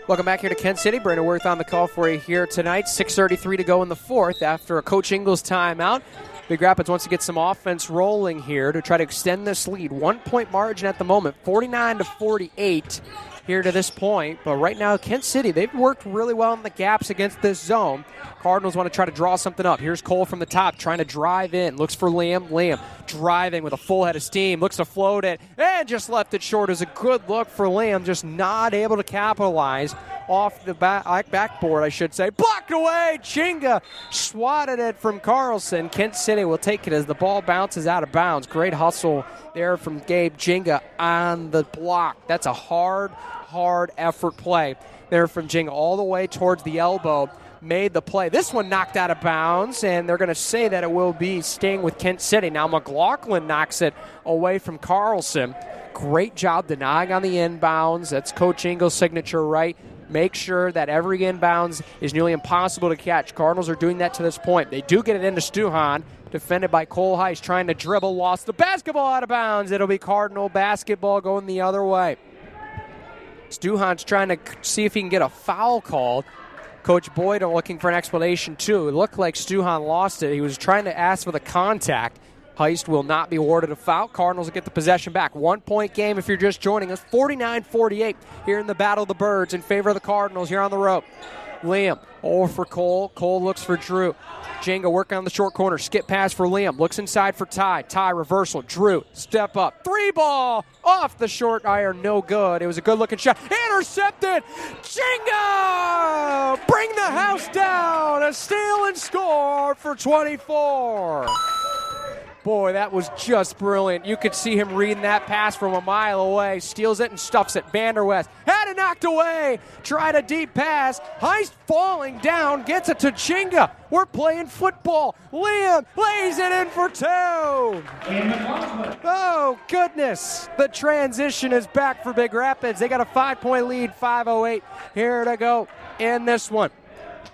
Welcome back here to Kent City. Brandon Worth on the call for you here tonight. 6:33 to go in the fourth after a Coach Ingalls timeout. Big Rapids wants to get some offense rolling here to try to extend this lead. 1-point margin at the moment, 49-48 here to this point. But right now, Kent City, they've worked really well in the gaps against this zone. Cardinals want to try to draw something up. Here's Cole from the top trying to drive in. Looks for Liam. Liam driving with a full head of steam. Looks to float it and just left it short. It was a good look for Liam. Just not able to capitalize off the backboard, I should say. Blocked away. Chinga swatted it from Carlson. Kent City will take it as the ball bounces out of bounds. Great hustle there from Gabe Chinga on the block. That's a hard effort play there from Chinga all the way towards the elbow. Made the play. This one knocked out of bounds, and they're going to say that it will be staying with Kent City. Now McLaughlin knocks it away from Carlson. great job denying on the inbounds. That's Coach Ingles' signature, right? Make sure that every inbounds is nearly impossible to catch. Cardinals are doing that to this point. They do get it into Stuhan, defended by Cole Heist, trying to dribble, lost the basketball out of bounds. It'll be Cardinal basketball going the other way. Stuhan's trying to see if he can get a foul called. Coach Boyd looking for an explanation, too. It looked like Stuhan lost it. He was trying to ask for the contact. Heist will not be awarded a foul. Cardinals will get the possession back. 1-point game if you're just joining us. 49-48 here in the Battle of the Birds in favor of the Cardinals here on the road. Liam over for Cole. Cole looks for Drew. Jenga working on the short corner. Skip pass for Liam. Looks inside for Ty. Ty reversal. Drew, step up. 3-ball off the short iron. No good. It was a good-looking shot. Intercepted. Jenga! Bring the house down. A steal and score for 24. Boy, that was just brilliant. You could see him reading that pass from a mile away. Steals it and stuffs it. Vanderwest had it knocked away. Tried a deep pass. Heist falling down. Gets it to Chinga. We're playing football. Liam lays it in for 2. Oh, goodness. The transition is back for Big Rapids. They got a 5-point lead. 5:08 here to go in this one.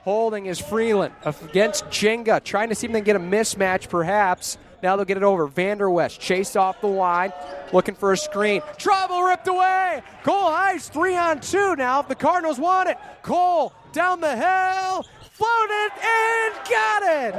Holding is Freeland against Chinga. Trying to see if they can get a mismatch, perhaps. Now they'll get it over. Vanderwest chased off the line, looking for a screen. Trouble ripped away. Cole Heist 3-on-2 now. The Cardinals want it. Cole down the hill, floated and got it.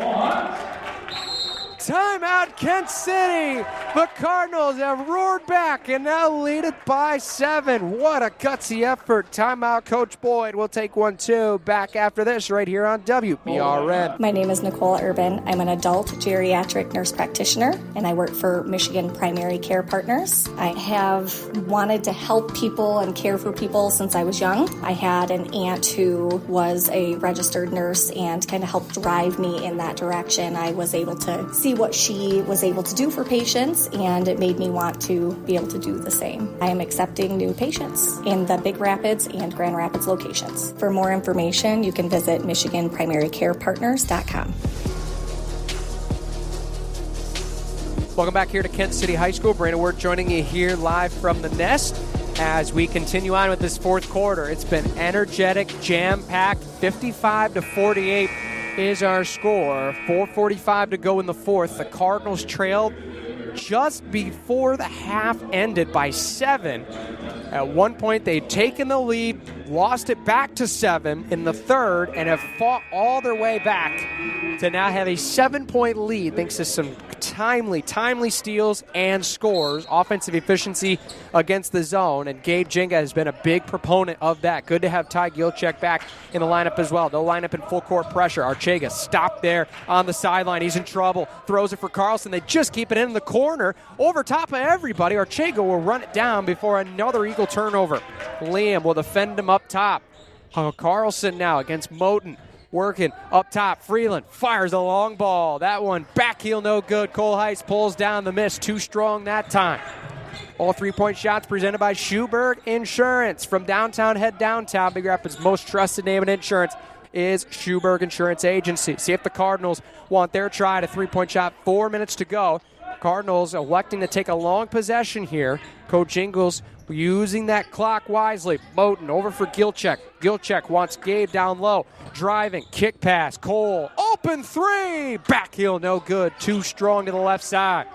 Timeout, Kent City. The Cardinals have roared back and now lead it by 7. What a gutsy effort. Timeout, Coach Boyd will take 1-2. Back after this right here on WBRN. My name is Nicole Urban. I'm an adult geriatric nurse practitioner, and I work for Michigan Primary Care Partners. I have wanted to help people and care for people since I was young. I had an aunt who was a registered nurse and kind of helped drive me in that direction. I was able to see what she was able to do for patients, and it made me want to be able to do the same. I am accepting new patients in the Big Rapids and Grand Rapids locations. For more information, you can visit MichiganPrimaryCarePartners.com. Welcome back here to Kent City High School. Brandon Wirt joining you here live from the Nest as we continue on with this fourth quarter. It's been energetic, jam-packed, 55-48 is our score. 4:45 to go in the fourth. The Cardinals trailed just before the half ended by 7. At one point, they'd taken the lead, lost it back to 7 in the third, and have fought all their way back to now have a 7-point lead thanks to some timely steals and scores. Offensive efficiency against the zone, and Gabe Jenga has been a big proponent of that. Good to have Ty Gilchek back in the lineup as well. They'll line up in full court pressure. Archega stopped there on the sideline. He's in trouble. Throws it for Carlson. They just keep it in the corner. Over top of everybody, Archega will run it down before another Eagle turnover. Liam will defend him up top. Carlson now against Moten. Working up top. Freeland fires a long ball. That one back heel, no good. Cole Heist pulls down the miss. Too strong that time. All 3-point shots presented by Schuberg Insurance. From downtown, head downtown. Big Rapids' most trusted name in insurance is Schuberg Insurance Agency. See if the Cardinals want their try at a 3-point shot. 4 minutes to go. Cardinals electing to take a long possession here. Coach Ingles using that clock wisely. Moten over for Gilchek. Gilchek wants Gabe down low. Driving, kick pass. Cole, open 3. Back heel, no good. Too strong to the left side.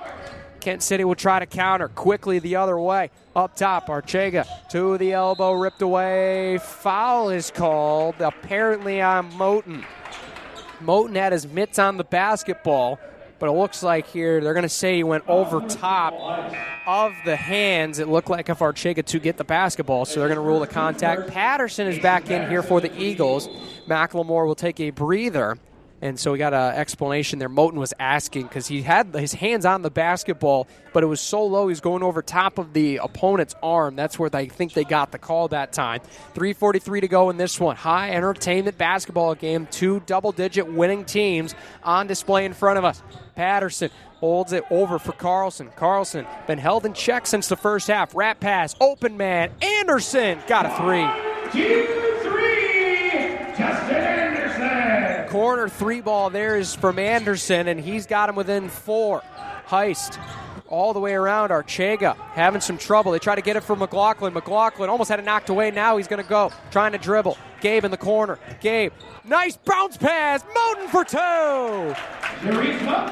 Kent City will try to counter quickly the other way. Up top, Archega to the elbow, ripped away. Foul is called, apparently on Moten. Moten had his mitts on the basketball, but it looks like here they're going to say he went over top of the hands. It looked like if Archega to get the basketball, so they're going to rule the contact. Patterson is back in here for the Eagles. McLemore will take a breather. And so we got an explanation there. Moten was asking because he had his hands on the basketball, but it was so low he was going over top of the opponent's arm. That's where I think they got the call that time. 3:43 to go in this one. High entertainment basketball game. 2 double-digit winning teams on display in front of us. Patterson holds it over for Carlson. Carlson been held in check since the first half. Rat pass, open man. Anderson got a 3. 2-3, Justin Anderson. Corner 3 ball there is from Anderson, and he's got him within 4. Heist all the way around. Archega having some trouble. They try to get it for McLaughlin. McLaughlin almost had it knocked away. Now he's going to go. Trying to dribble. Gabe in the corner. Gabe. Nice bounce pass. Moten for 2.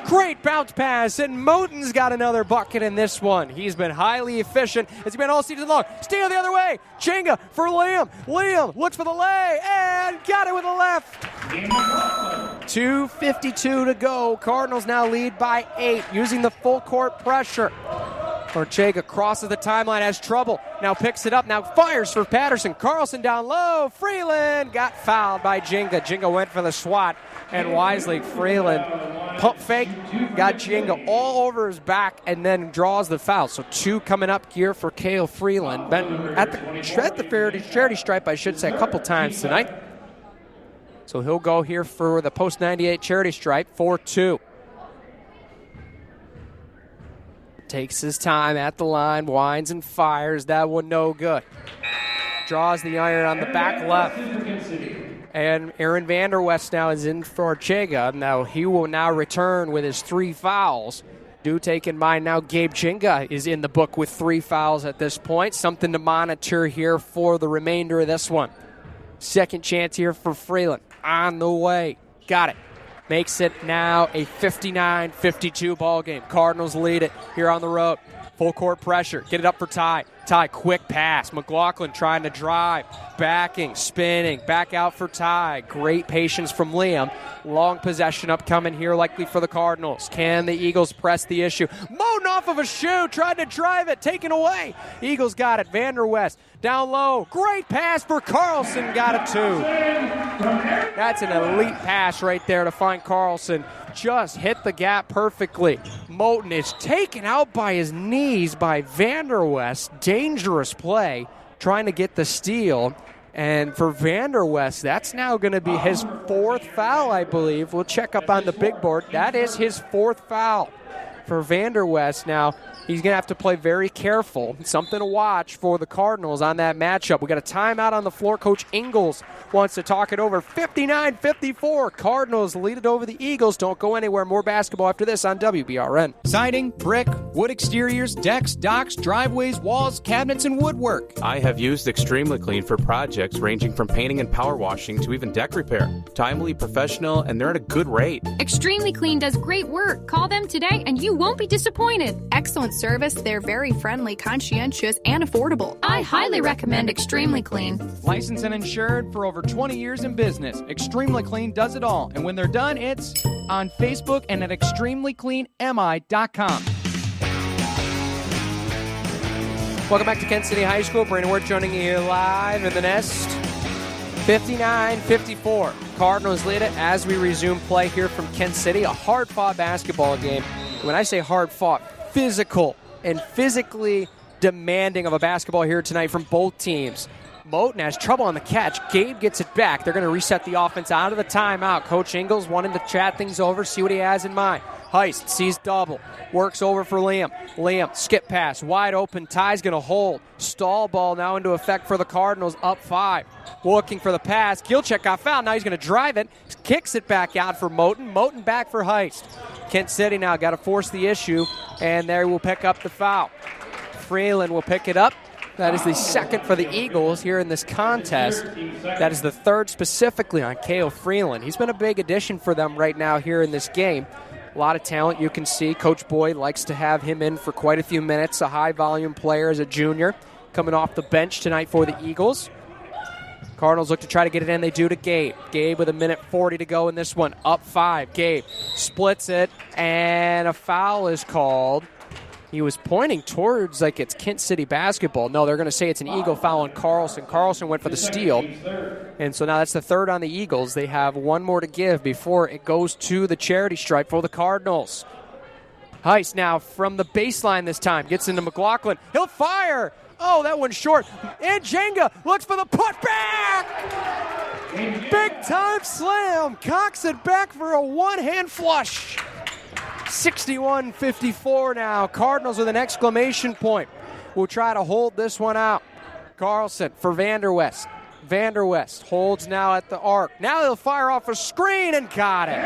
Great bounce pass. And Moten's got another bucket in this one. He's been highly efficient. Has he been all season long. Steal the other way. Chinga for Liam. Liam looks for the lay and got it with the left. 2:52 to go. Cardinals now lead by 8 using the full court pressure. Ortega crosses the timeline, has trouble. Now picks it up, now fires for Patterson. Carlson down low. Freeland got fouled by Jinga. Jinga went for the swat, and wisely Freeland pump fake, got Jinga all over his back, and then draws the foul. So 2 coming up here for Cale Freeland. Been at the charity stripe, I should say, a couple times tonight. So he'll go here for the post-98 charity stripe, 4-2. Takes his time at the line, winds and fires. That one no good. Draws the iron on the back left. And Aaron Vanderwest now is in for Ortega. Now he will now return with his 3 fouls. Do take in mind now Gabe Chinga is in the book with 3 fouls at this point. Something to monitor here for the remainder of this one. Second chance here for Freeland. On the way. Got it. Makes it now a 59-52 ball game. Cardinals lead it here on the road. Full court pressure. Get it up for Ty. Ty, quick pass. McLaughlin trying to drive. Backing, spinning. Back out for Ty. Great patience from Liam. Long possession upcoming here likely for the Cardinals. Can the Eagles press the issue? Moten off of a shoe. Tried to drive it. Taken away. Eagles got it. Vanderwest down low. Great pass for Carlson. Got it too. That's an elite pass right there to find Carlson. Just hit the gap perfectly. Moten is taken out by his knees by Vanderwest. Dangerous play. Trying to get the steal. And for Vanderwest, that's now going to be his 4th foul, I believe. We'll check up on the big board. That is his 4th foul for Vanderwest. Now, he's going to have to play very careful. Something to watch for the Cardinals on that matchup. We got a timeout on the floor. Coach Ingalls wants to talk it over. 59-54. Cardinals lead it over the Eagles. Don't go anywhere. More basketball after this on WBRN. Siding, brick, wood exteriors, decks, docks, driveways, walls, cabinets, and woodwork. I have used Extremely Clean for projects ranging from painting and power washing to even deck repair. Timely, professional, and they're at a good rate. Extremely Clean does great work. Call them today and you won't be disappointed. Excellent service, they're very friendly, conscientious, and affordable. I highly recommend Extremely Clean. Licensed and insured for over 20 years in business. Extremely Clean does it all. And when they're done, it's on Facebook and at extremelycleanmi.com. Welcome back to Kent City High School. Brandon Wirt joining you here live in the Nest. 59-54. Cardinals lead it as we resume play here from Kent City. A hard-fought basketball game. When I say hard-fought, physical and physically demanding of a basketball here tonight from both teams. Moten has trouble on the catch. Gabe gets it back. They're going to reset the offense out of the timeout. Coach Ingalls wanting to chat things over, see what he has in mind. Heist sees double. Works over for Liam. Liam, skip pass. Wide open. Ty's going to hold. Stall ball now into effect for the Cardinals. Up 5. Looking for the pass. Gilchek got fouled. Now he's going to drive it. Kicks it back out for Moten. Moten back for Heist. Kent City now got to force the issue, and there will pick up the foul. Freeland will pick it up. That is the 2nd for the Eagles here in this contest. That is the 3rd specifically on Cale Freeland. He's been a big addition for them right now here in this game. A lot of talent you can see. Coach Boyd likes to have him in for quite a few minutes. A high-volume player as a junior coming off the bench tonight for the Eagles. Cardinals look to try to get it in. They do to Gabe. Gabe with 1:40 to go in this one. Up 5. Gabe splits it, and a foul is called. He was pointing towards like it's Kent City basketball. No, they're going to say it's an Eagle foul on Carlson. Carlson went for the steal. And so now that's the 3rd on the Eagles. They have one more to give before it goes to the charity stripe for the Cardinals. Heist now from the baseline this time. Gets into McLaughlin. He'll fire. Oh, that one's short. And Jenga looks for the putback. Big time slam. Cocks it back for a one-hand flush. 61-54 now. Cardinals with an exclamation point. Will try to hold this one out. Carlson for Vanderwest. Vanderwest holds now at the arc. Now he'll fire off a screen and got it.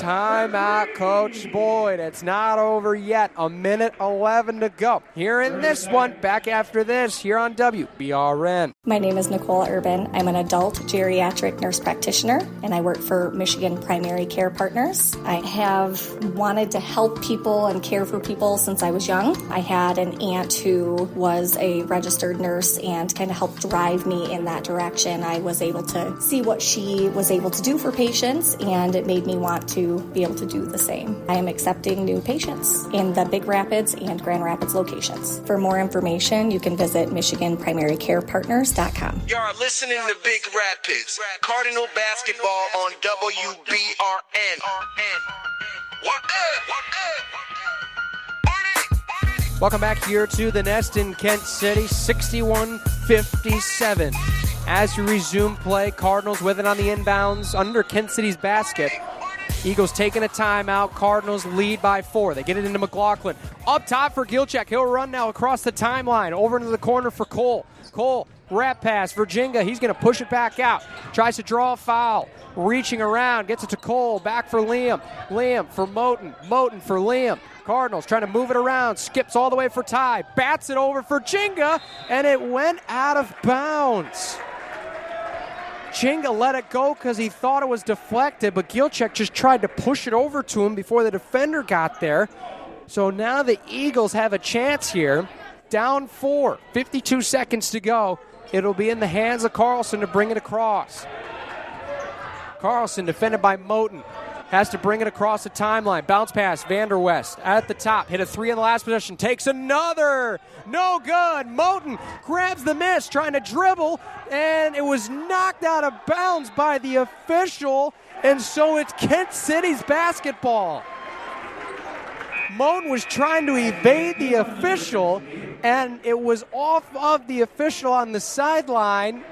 timeout, Coach Boyd. It's not over yet. 1:11 to go. Here in this one, back after this, here on WBRN. My name is Nicole Urban. I'm an adult geriatric nurse practitioner, and I work for Michigan Primary Care Partners. I have wanted to help people and care for people since I was young. I had an aunt who was a registered nurse and kind of helped drive me in that direction. I was able to see what she was able to do for patients, and it made me want to be able to do the same. I am accepting new patients in the Big Rapids and Grand Rapids locations. For more information, you can visit MichiganPrimaryCarePartners.com. You're listening to Big Rapids, Cardinal basketball on WBRN. Welcome back here to the Nest in Kent City, 61-57. As you resume play, Cardinals with it on the inbounds under Kent City's basket. Eagles taking a timeout. Cardinals lead by 4. They get it into McLaughlin. Up top for Gilchek. He'll run now across the timeline. Over into the corner for Cole. Cole, wrap pass. Virginia, he's going to push it back out. Tries to draw a foul. Reaching around. Gets it to Cole. Back for Liam. Liam for Moten. Moten for Liam. Cardinals trying to move it around. Skips all the way for Ty. Bats it over for Chinga. And it went out of bounds. Chinga let it go because he thought it was deflected, but Gilchek just tried to push it over to him before the defender got there. So now the Eagles have a chance here. Down 4, 52 seconds to go. It'll be in the hands of Carlson to bring it across. Carlson defended by Moten. Has to bring it across the timeline. Bounce pass, Vanderwest at the top. Hit a 3 in the last possession. Takes another. No good. Moten grabs the miss, trying to dribble, and it was knocked out of bounds by the official, and so it's Kent City's basketball. Moten was trying to evade the official, and it was off of the official on the sideline,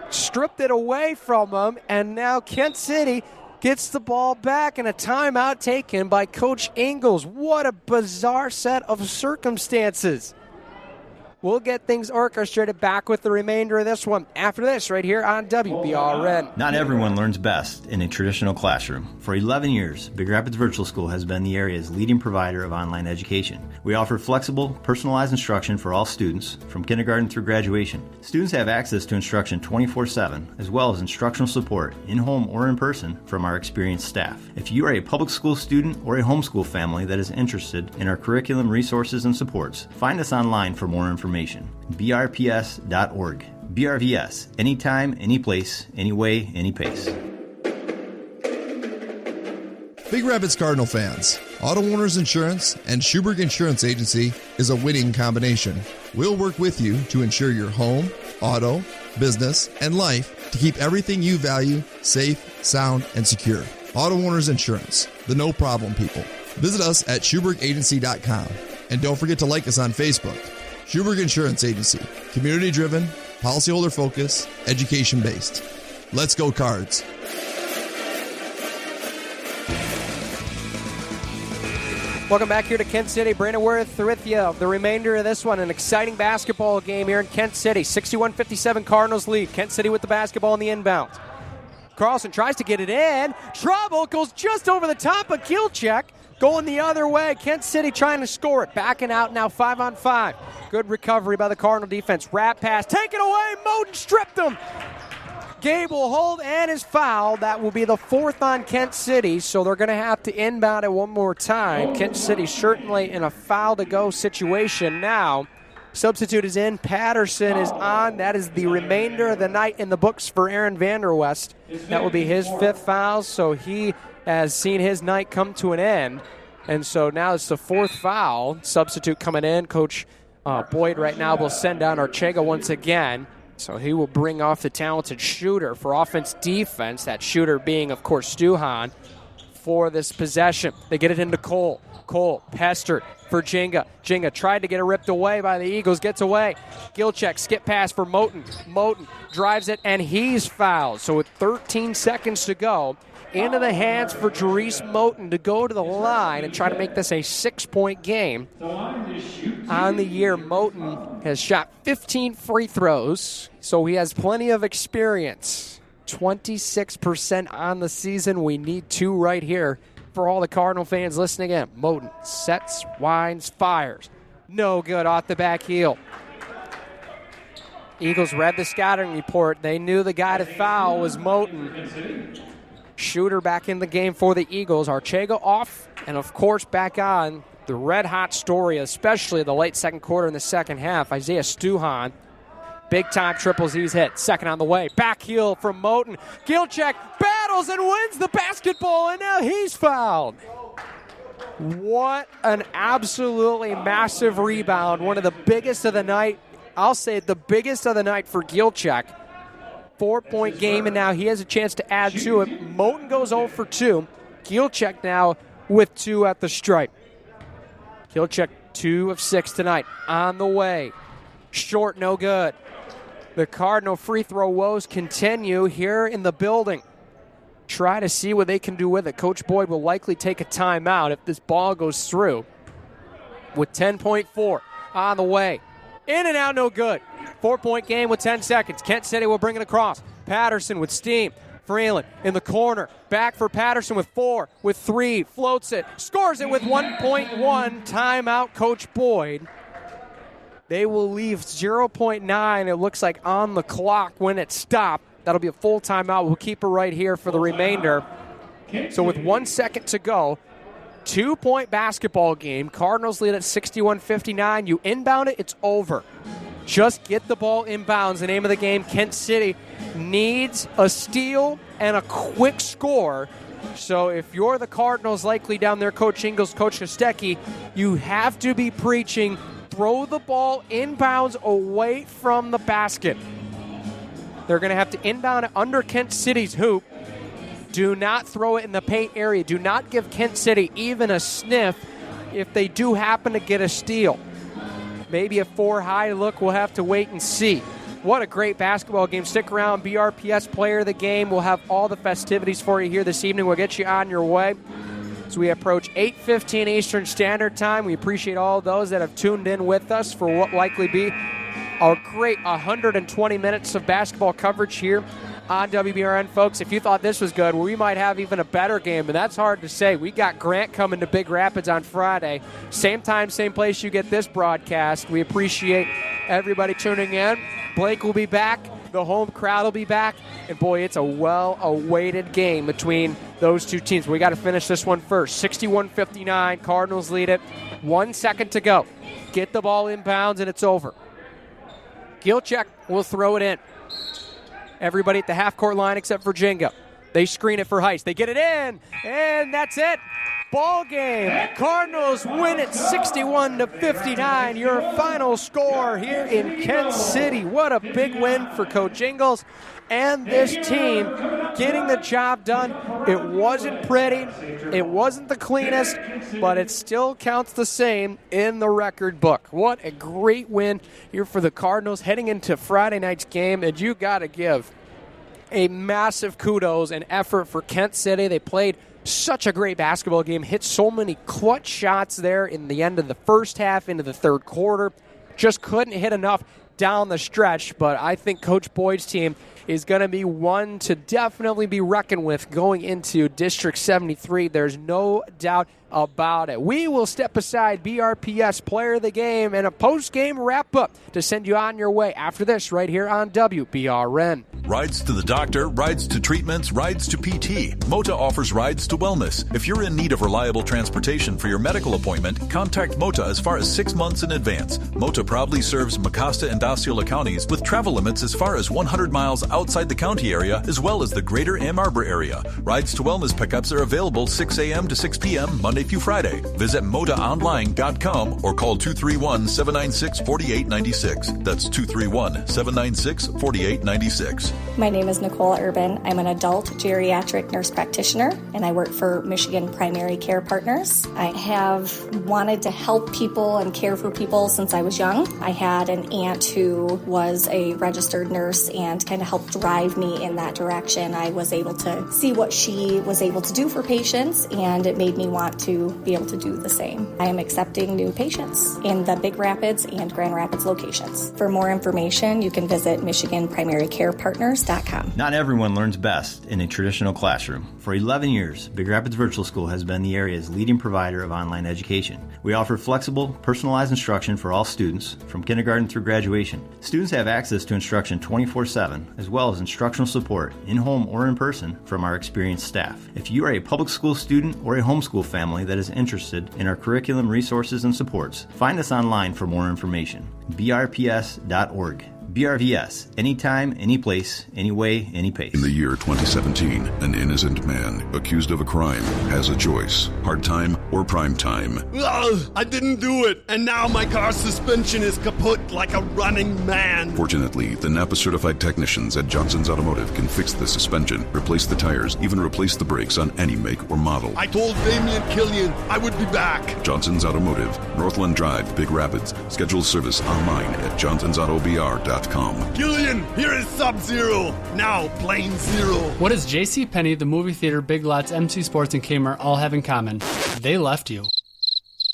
stripped it away from him, and now Kent City gets the ball back, and a timeout taken by Coach Ingalls. What a bizarre set of circumstances. We'll get things orchestrated back with the remainder of this one after this right here on WBRN. Not everyone learns best in a traditional classroom. For 11 years, Big Rapids Virtual School has been the area's leading provider of online education. We offer flexible, personalized instruction for all students, from kindergarten through graduation. Students have access to instruction 24/7, as well as instructional support, in-home or in person, from our experienced staff. If you are a public school student or a homeschool family that is interested in our curriculum, resources, and supports, find us online for more information. brps.org. BRVS, anytime, any place, any way, any pace. Big Rapids Cardinal fans, Auto Owners Insurance and Schuberg Insurance Agency is a winning combination. We'll work with you to ensure your home, auto, business, and life to keep everything you value safe, sound, and secure. Auto Owners Insurance, the no-problem people. Visit us at SchubergAgency.com. And don't forget to like us on Facebook. Schuberg Insurance Agency, community-driven, policyholder-focused, education-based. Let's go Cards. Welcome back here to Kent City. Brandon Worth with you. The remainder of this one, an exciting basketball game here in Kent City. 61-57 Cardinals lead. Kent City with the basketball in the inbound. Carlson tries to get it in. Trouble, goes just over the top of Gilchek. Going the other way. Kent City trying to score it. Backing out now 5-on-5. Good recovery by the Cardinal defense. Wrap pass. Taken away. Moten stripped him. Gabe will hold and is fouled. That will be the 4th on Kent City, so they're going to have to inbound it one more time. Kent City certainly in a foul-to-go situation now. Substitute is in. Patterson is on. That is the remainder of the night in the books for Aaron Vanderwest. That will be his 5th foul, so he has seen his night come to an end. And so now it's the 4th foul. Substitute coming in. Coach Boyd right now will send down Archega once again. So he will bring off the talented shooter for offense-defense, that shooter being, of course, Stuhan, for this possession. They get it into Cole. Cole pestered for Jenga. Jenga tried to get it ripped away by the Eagles, gets away. Gilchek, skip pass for Moten. Moten drives it, and he's fouled. So with 13 seconds to go, into the hands for Jerice Moten to go to the line and try to make this a 6-point game. On the year, Moten has shot 15 free throws, so he has plenty of experience. 26% on the season. We need 2 right here for all the Cardinal fans listening in. Moten sets, winds, fires. No good off the back heel. Eagles read the scouting report. They knew the guy to foul was Moten. Shooter back in the game for the Eagles. Archega off, and of course back on. The red-hot story, especially the late second quarter and the second half. Isaiah Stuhan, big-time triples he's hit. Second on the way. Back heel from Moten. Gilcheck battles and wins the basketball, and now he's fouled. What an absolutely massive rebound. One of the biggest of the night. I'll say the biggest of the night for Gilcheck. 4-point game, and now he has a chance to add to it. Moten goes 0 for 2. Gilcheck now with 2 at the stripe. Gilcheck 2 of 6 tonight. On the way. Short, no good. The Cardinal free throw woes continue here in the building. Try to see what they can do with it. Coach Boyd will likely take a timeout if this ball goes through. With 10.4 on the way. In and out, no good. 4-point game with 10 seconds. Kent City will bring it across. Patterson with steam. Freeland in the corner. Back for Patterson with 4, with 3. Floats it. Scores it with 1.1. Timeout, Coach Boyd. They will leave 0.9, it looks like, on the clock when it stopped. That'll be a full timeout. We'll keep it right here for the remainder. So with 1 second to go, 2-point basketball game. Cardinals lead at 61-59. You inbound it, it's over. Just get the ball inbounds. The name of the game, Kent City needs a steal and a quick score. So if you're the Cardinals, likely down there, Coach Ingles, Coach Kostecki, you have to be preaching, throw the ball inbounds away from the basket. They're going to have to inbound it under Kent City's hoop. Do not throw it in the paint area. Do not give Kent City even a sniff if they do happen to get a steal. Maybe a 4-high look. We'll have to wait and see. What a great basketball game. Stick around. BRPS player of the game. We'll have all the festivities for you here this evening. We'll get you on your way as we approach 8:15 Eastern Standard Time. We appreciate all those that have tuned in with us for what likely be a great 120 minutes of basketball coverage here on WBRN, folks. If you thought this was good, well, we might have even a better game, and that's hard to say. We got Grant coming to Big Rapids on Friday. Same time, same place you get this broadcast. We appreciate everybody tuning in. Blake will be back. The home crowd will be back. And, boy, it's a well-awaited game between those two teams. We got to finish this one first. 61-59. Cardinals lead it. 1 second to go. Get the ball inbounds, and it's over. Gilcheck will throw it in. Everybody at the half-court line except for Jingo. They screen it for Heist. They get it in, and that's it. Ball game. Cardinals win it 61-59. Your final score here in Kent City. What a big win for Coach Ingles and this team getting the job done. It wasn't pretty. It wasn't the cleanest, but it still counts the same in the record book. What a great win here for the Cardinals heading into Friday night's game, and you got to give a massive kudos and effort for Kent City. They played such a great basketball game, hit so many clutch shots there in the end of the first half into the third quarter. Just couldn't hit enough down the stretch, but I think Coach Boyd's team is going to be one to definitely be reckoned with going into District 73. There's no doubt about it. We will step aside BRPS Player of the Game and a post-game wrap-up to send you on your way after this right here on WBRN. Rides to the doctor, rides to treatments, rides to PT. Mota offers rides to wellness. If you're in need of reliable transportation for your medical appointment, contact Mota as far as 6 months in advance. Mota proudly serves Mecosta and Osceola counties with travel limits as far as 100 miles outside the county area as well as the greater Ann Arbor area. Rides to wellness pickups are available 6 a.m. to 6 p.m. Monday through Friday. Visit motaonline.com or call 231-796-4896. That's 231-796-4896. My name is Nicole Urban. I'm an adult geriatric nurse practitioner, and I work for Michigan Primary Care Partners. I have wanted to help people and care for people since I was young. I had an aunt who was a registered nurse and kind of helped drive me in that direction. I was able to see what she was able to do for patients, and it made me want to to be able to do the same. I am accepting new patients in the Big Rapids and Grand Rapids locations. For more information, you can visit MichiganPrimaryCarePartners.com. Not everyone learns best in a traditional classroom. For 11 years, Big Rapids Virtual School has been the area's leading provider of online education. We offer flexible, personalized instruction for all students, from kindergarten through graduation. Students have access to instruction 24/7, as well as instructional support, in-home or in person, from our experienced staff. If you are a public school student or a homeschool family that is interested in our curriculum, resources, and supports, find us online for more information. brps.org. BRVS. Anytime, any place, any way, any pace. In the year 2017, an innocent man accused of a crime has a choice: hard time or prime time. Ugh, I didn't do it, and now my car's suspension is kaput like a running man. Fortunately, the Napa-certified technicians at Johnson's Automotive can fix the suspension, replace the tires, even replace the brakes on any make or model. I told Damian Killian I would be back. Johnson's Automotive, Northland Drive, Big Rapids. Schedule service online at johnsonsautobr.com. Killian, here is Sub-Zero. Now, Plane Zero. What does JCPenney, the movie theater, Big Lots, MC Sports, and Kmart all have in common? They left you.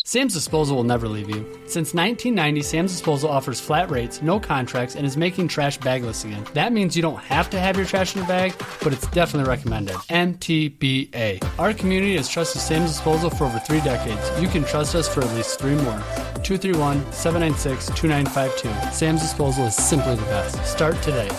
Sam's Disposal will never leave you. Since 1990, Sam's Disposal offers flat rates, no contracts, and is making trash bagless again. That means you don't have to have your trash in your bag, but it's definitely recommended. MTBA. Our community has trusted Sam's Disposal for over 3 decades. You can trust us for at least 3 more. 231-796-2952. Sam's Disposal is simply the best. Start today.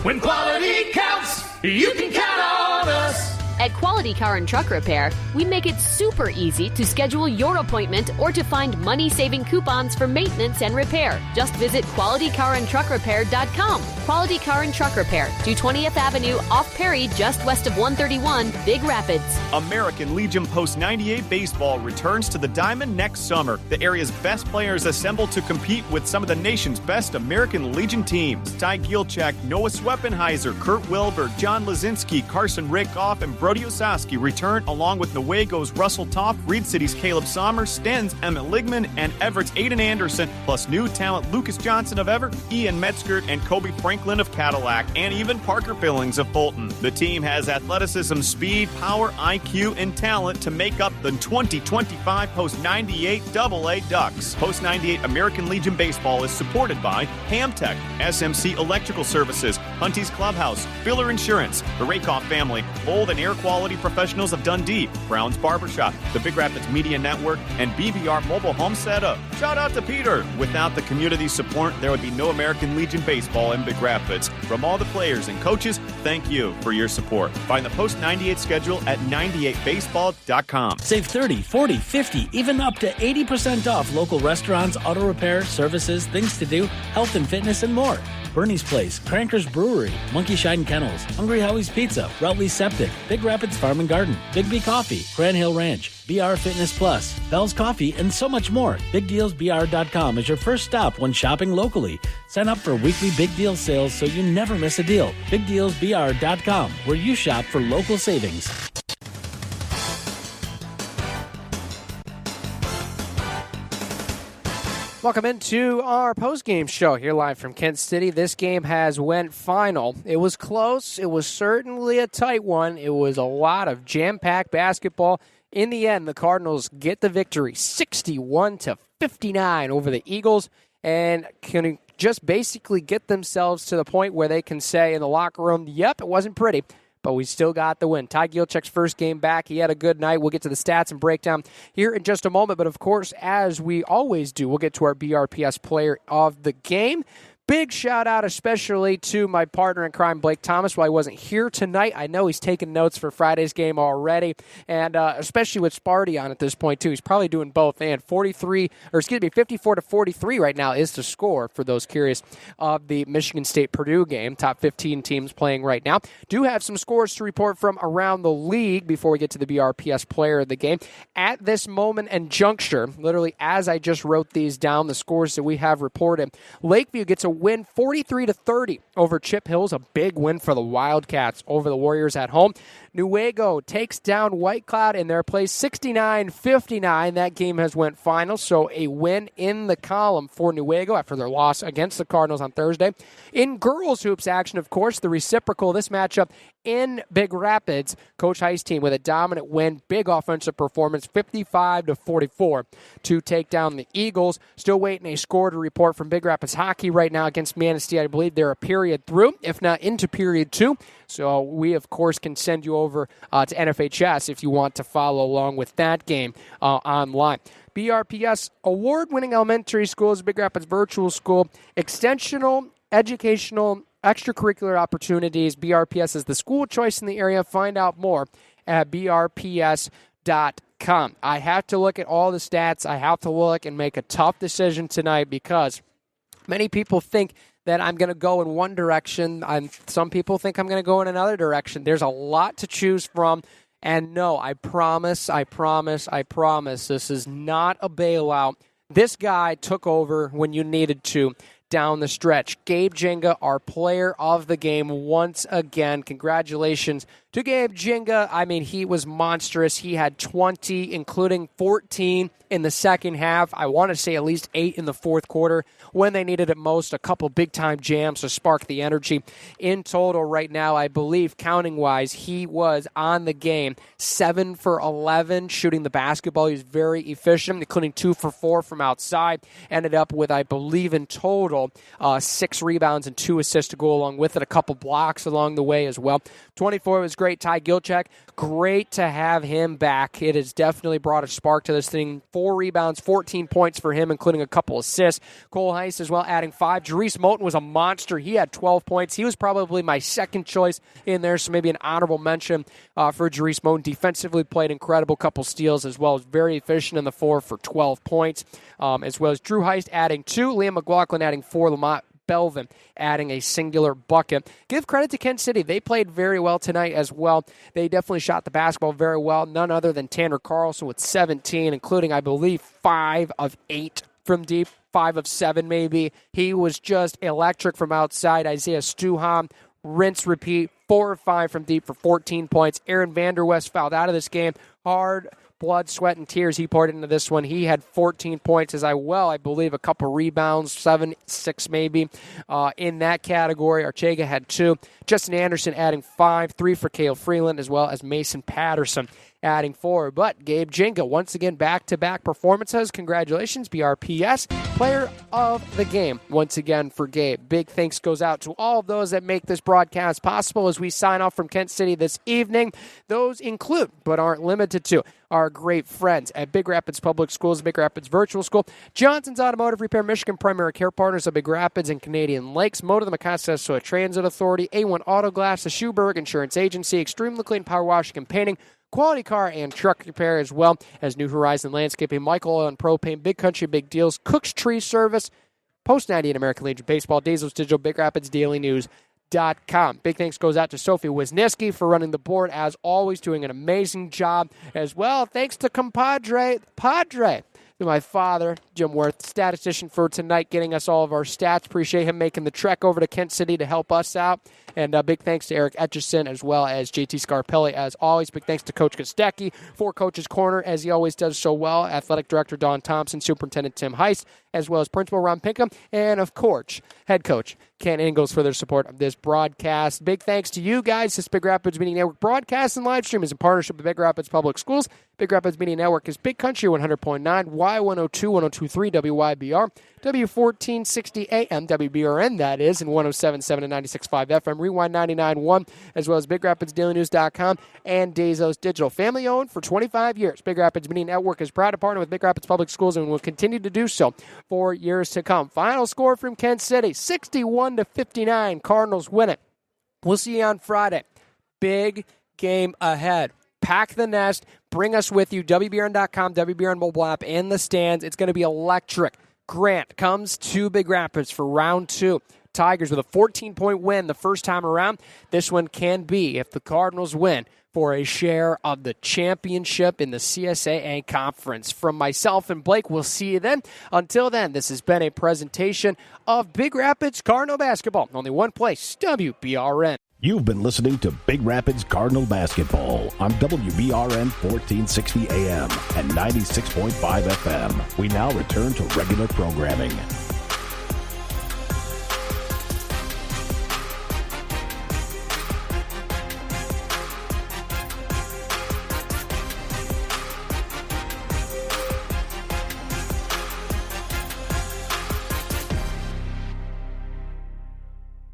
When quality counts, you can count on us. At Quality Car and Truck Repair, we make it super easy to schedule your appointment or to find money-saving coupons for maintenance and repair. Just visit QualityCarAndTruckRepair.com. Quality Car and Truck Repair, 220th Avenue, off Perry, just west of 131, Big Rapids. American Legion Post 98 Baseball returns to the Diamond next summer. The area's best players assemble to compete with some of the nation's best American Legion teams. Ty Gielchak, Noah Sweppenheiser, Kurt Wilbur, John Lazinski, Carson Rakoff, and Brody Osaski return, along with Noego's Russell Toff, Reed City's Caleb Sommer, Sten's Emmett Ligman, and Everett's Aiden Anderson, plus new talent Lucas Johnson of Everett, Ian Metzger, and Kobe Franklin of Cadillac, and even Parker Billings of Fulton. The team has athleticism, speed, power, IQ, and talent to make up the 2025 Post 98 AA Ducks. Post 98 American Legion Baseball is supported by Hamtech, SMC Electrical Services, Hunty's Clubhouse, Filler Insurance, the Rakoff family, Old and Air Quality Professionals of Dundee, Brown's Barbershop, the Big Rapids Media Network, and BBR Mobile Home Setup. Shout out to Peter. Without the community support, there would be no American Legion Baseball in Big Rapids. From all the players and coaches, thank you for your support. Find the Post 98 schedule at 98baseball.com. Save 30, 40, 50, even up to 80% off local restaurants, auto repair, services, things to do, health and fitness, and more. Bernie's Place, Cranker's Brewery, Monkey Shine Kennels, Hungry Howie's Pizza, Routley's Septic, Big Rapids Farm and Garden, Big B Coffee, Cran Hill Ranch, BR Fitness Plus, Bell's Coffee, and so much more. BigDealsBR.com is your first stop when shopping locally. Sign up for weekly Big Deal sales so you never miss a deal. BigDealsBR.com, where you shop for local savings. Welcome into our post-game show here live from Kent City. This game has went final. It was close. It was certainly a tight one. It was a lot of jam-packed basketball. In the end, the Cardinals get the victory, 61-59 over the Eagles, and can just basically get themselves to the point where they can say in the locker room, yep, it wasn't pretty, but we still got the win. Ty Gielchak's first game back. He had a good night. We'll get to the stats and breakdown here in just a moment. But, of course, as we always do, we'll get to our BRPS player of the game. Big shout-out especially to my partner in crime, Blake Thomas, while he wasn't here tonight. I know he's taking notes for Friday's game already, and especially with Sparty on at this point, too. He's probably doing both. And 54-43 right now is the score, for those curious, of the Michigan State-Purdue game. Top 15 teams playing right now. Do have some scores to report from around the league before we get to the BRPS player of the game. At this moment and juncture, literally as I just wrote these down, the scores that we have reported, Lakeview gets a win 43-30 over Chip Hills, a big win for the Wildcats over the Warriors at home. Newaygo takes down White Cloud in their place 69-59. That game has went final, so a win in the column for Newaygo after their loss against the Cardinals on Thursday. In girls hoops action, of course, the reciprocal, this matchup in Big Rapids. Coach Heist's team with a dominant win, big offensive performance, 55-44 to take down the Eagles. Still waiting a score to report from Big Rapids hockey right now against Manistee. I believe they're a period through, if not into period 2. So we, of course, can send you over to NFHS if you want to follow along with that game online. BRPS award-winning elementary schools, Big Rapids Virtual School, extensional, educational, extracurricular opportunities. BRPS is the school choice in the area. Find out more at brps.com. I have to look at all the stats. I have to look and make a tough decision tonight because many people think that I'm going to go in one direction. Some people think I'm going to go in another direction. There's a lot to choose from. And no, I promise, this is not a bailout. This guy took over when you needed to down the stretch. Gabe Jenga, our player of the game once again. Congratulations to Gabe Jenga. I mean, he was monstrous. He had 20, including 14 in the second half. I want to say at least 8 in the fourth quarter when they needed it most. A couple big-time jams to spark the energy. In total right now, I believe, counting-wise, he was on the game 7 for 11 shooting the basketball. He was very efficient, including 2 for 4 from outside. Ended up with, I believe, in total, 6 rebounds and 2 assists to go along with it. A couple blocks along the way as well. 24 was great. Ty Gilchek, great to have him back. It has definitely brought a spark to this thing. 4 rebounds, 14 points for him, including a couple assists. Cole Heist as well, adding 5. Jerice Moten was a monster. He had 12 points. He was probably my second choice in there, so maybe an honorable mention for Jerice Moten. Defensively played incredible, couple steals as well as very efficient in the 4 for 12 points, as well as Drew Heist adding 2, Liam McLaughlin adding 4, Lamont Belvin adding a singular bucket. Give credit to Kent City. They played very well tonight as well. They definitely shot the basketball very well. None other than Tanner Carlson with 17, including, I believe, 5 of 8 from deep, 5 of 7 maybe. He was just electric from outside. Isaiah Stuham, rinse, repeat, 4 of 5 from deep for 14 points. Aaron Vanderwest fouled out of this game. Hard blood, sweat, and tears he poured into this one. He had 14 points I believe a couple rebounds, 7, 6 maybe in that category. Archega had 2. Justin Anderson adding 5, 3 for Cale Freeland, as well as Mason Patterson adding 4. But Gabe Jenga, once again, back-to-back performances. Congratulations, BRPS, player of the game once again for Gabe. Big thanks goes out to all of those that make this broadcast possible as we sign off from Kent City this evening. Those include, but aren't limited to, our great friends at Big Rapids Public Schools, Big Rapids Virtual School, Johnson's Automotive Repair, Michigan Primary Care Partners of Big Rapids and Canadian Lakes, Motor, the Macassa Transit Authority, A1 Auto Glass, the Schuberg Insurance Agency, Extremely Clean Power Washing and Painting, Quality Car and Truck Repair, as well as New Horizon Landscaping, Michael Oil and Propane, Big Country Big Deals, Cook's Tree Service, Post 98 American Legion Baseball, Dazos Digital, Big Rapids Daily News.com. Big thanks goes out to Sophie Wisniewski for running the board, as always, doing an amazing job as well. Thanks to Padre, to my father, Jim Worth, statistician for tonight, getting us all of our stats. Appreciate him making the trek over to Kent City to help us out. And big thanks to Eric Etchison as well as JT Scarpelli, as always. Big thanks to Coach Kostecki for Coach's Corner, as he always does so well. Athletic Director Don Thompson, Superintendent Tim Heist, as well as Principal Ron Pinkham, and, of course, Head Coach Ken Ingalls for their support of this broadcast. Big thanks to you guys. This Big Rapids Media Network broadcast and live stream is in partnership with Big Rapids Public Schools. Big Rapids Media Network is Big Country 100.9, Y102, 102.3, WYBR, W1460 AM, WBRN, that is, and 107.7 and 96.5 FM, Rewind 99.1, as well as BigRapidsDailyNews.com and Dazos Digital. Family owned for 25 years. Big Rapids Media Network is proud to partner with Big Rapids Public Schools and will continue to do so for years to come. Final score from Kent City, 61-59. Cardinals win it. We'll see you on Friday. Big game ahead. Pack the nest. Bring us with you. WBRN.com, WBRN mobile app, and the stands. It's going to be electric. Grant comes to Big Rapids for round 2. Tigers with a 14-point win the first time around. This one can be, if the Cardinals win, for a share of the championship in the CSAA Conference. From myself and Blake, we'll see you then. Until then, this has been a presentation of Big Rapids Cardinal Basketball. Only one place, WBRN. You've been listening to Big Rapids Cardinal Basketball on WBRN 1460 AM and 96.5 FM. We now return to regular programming.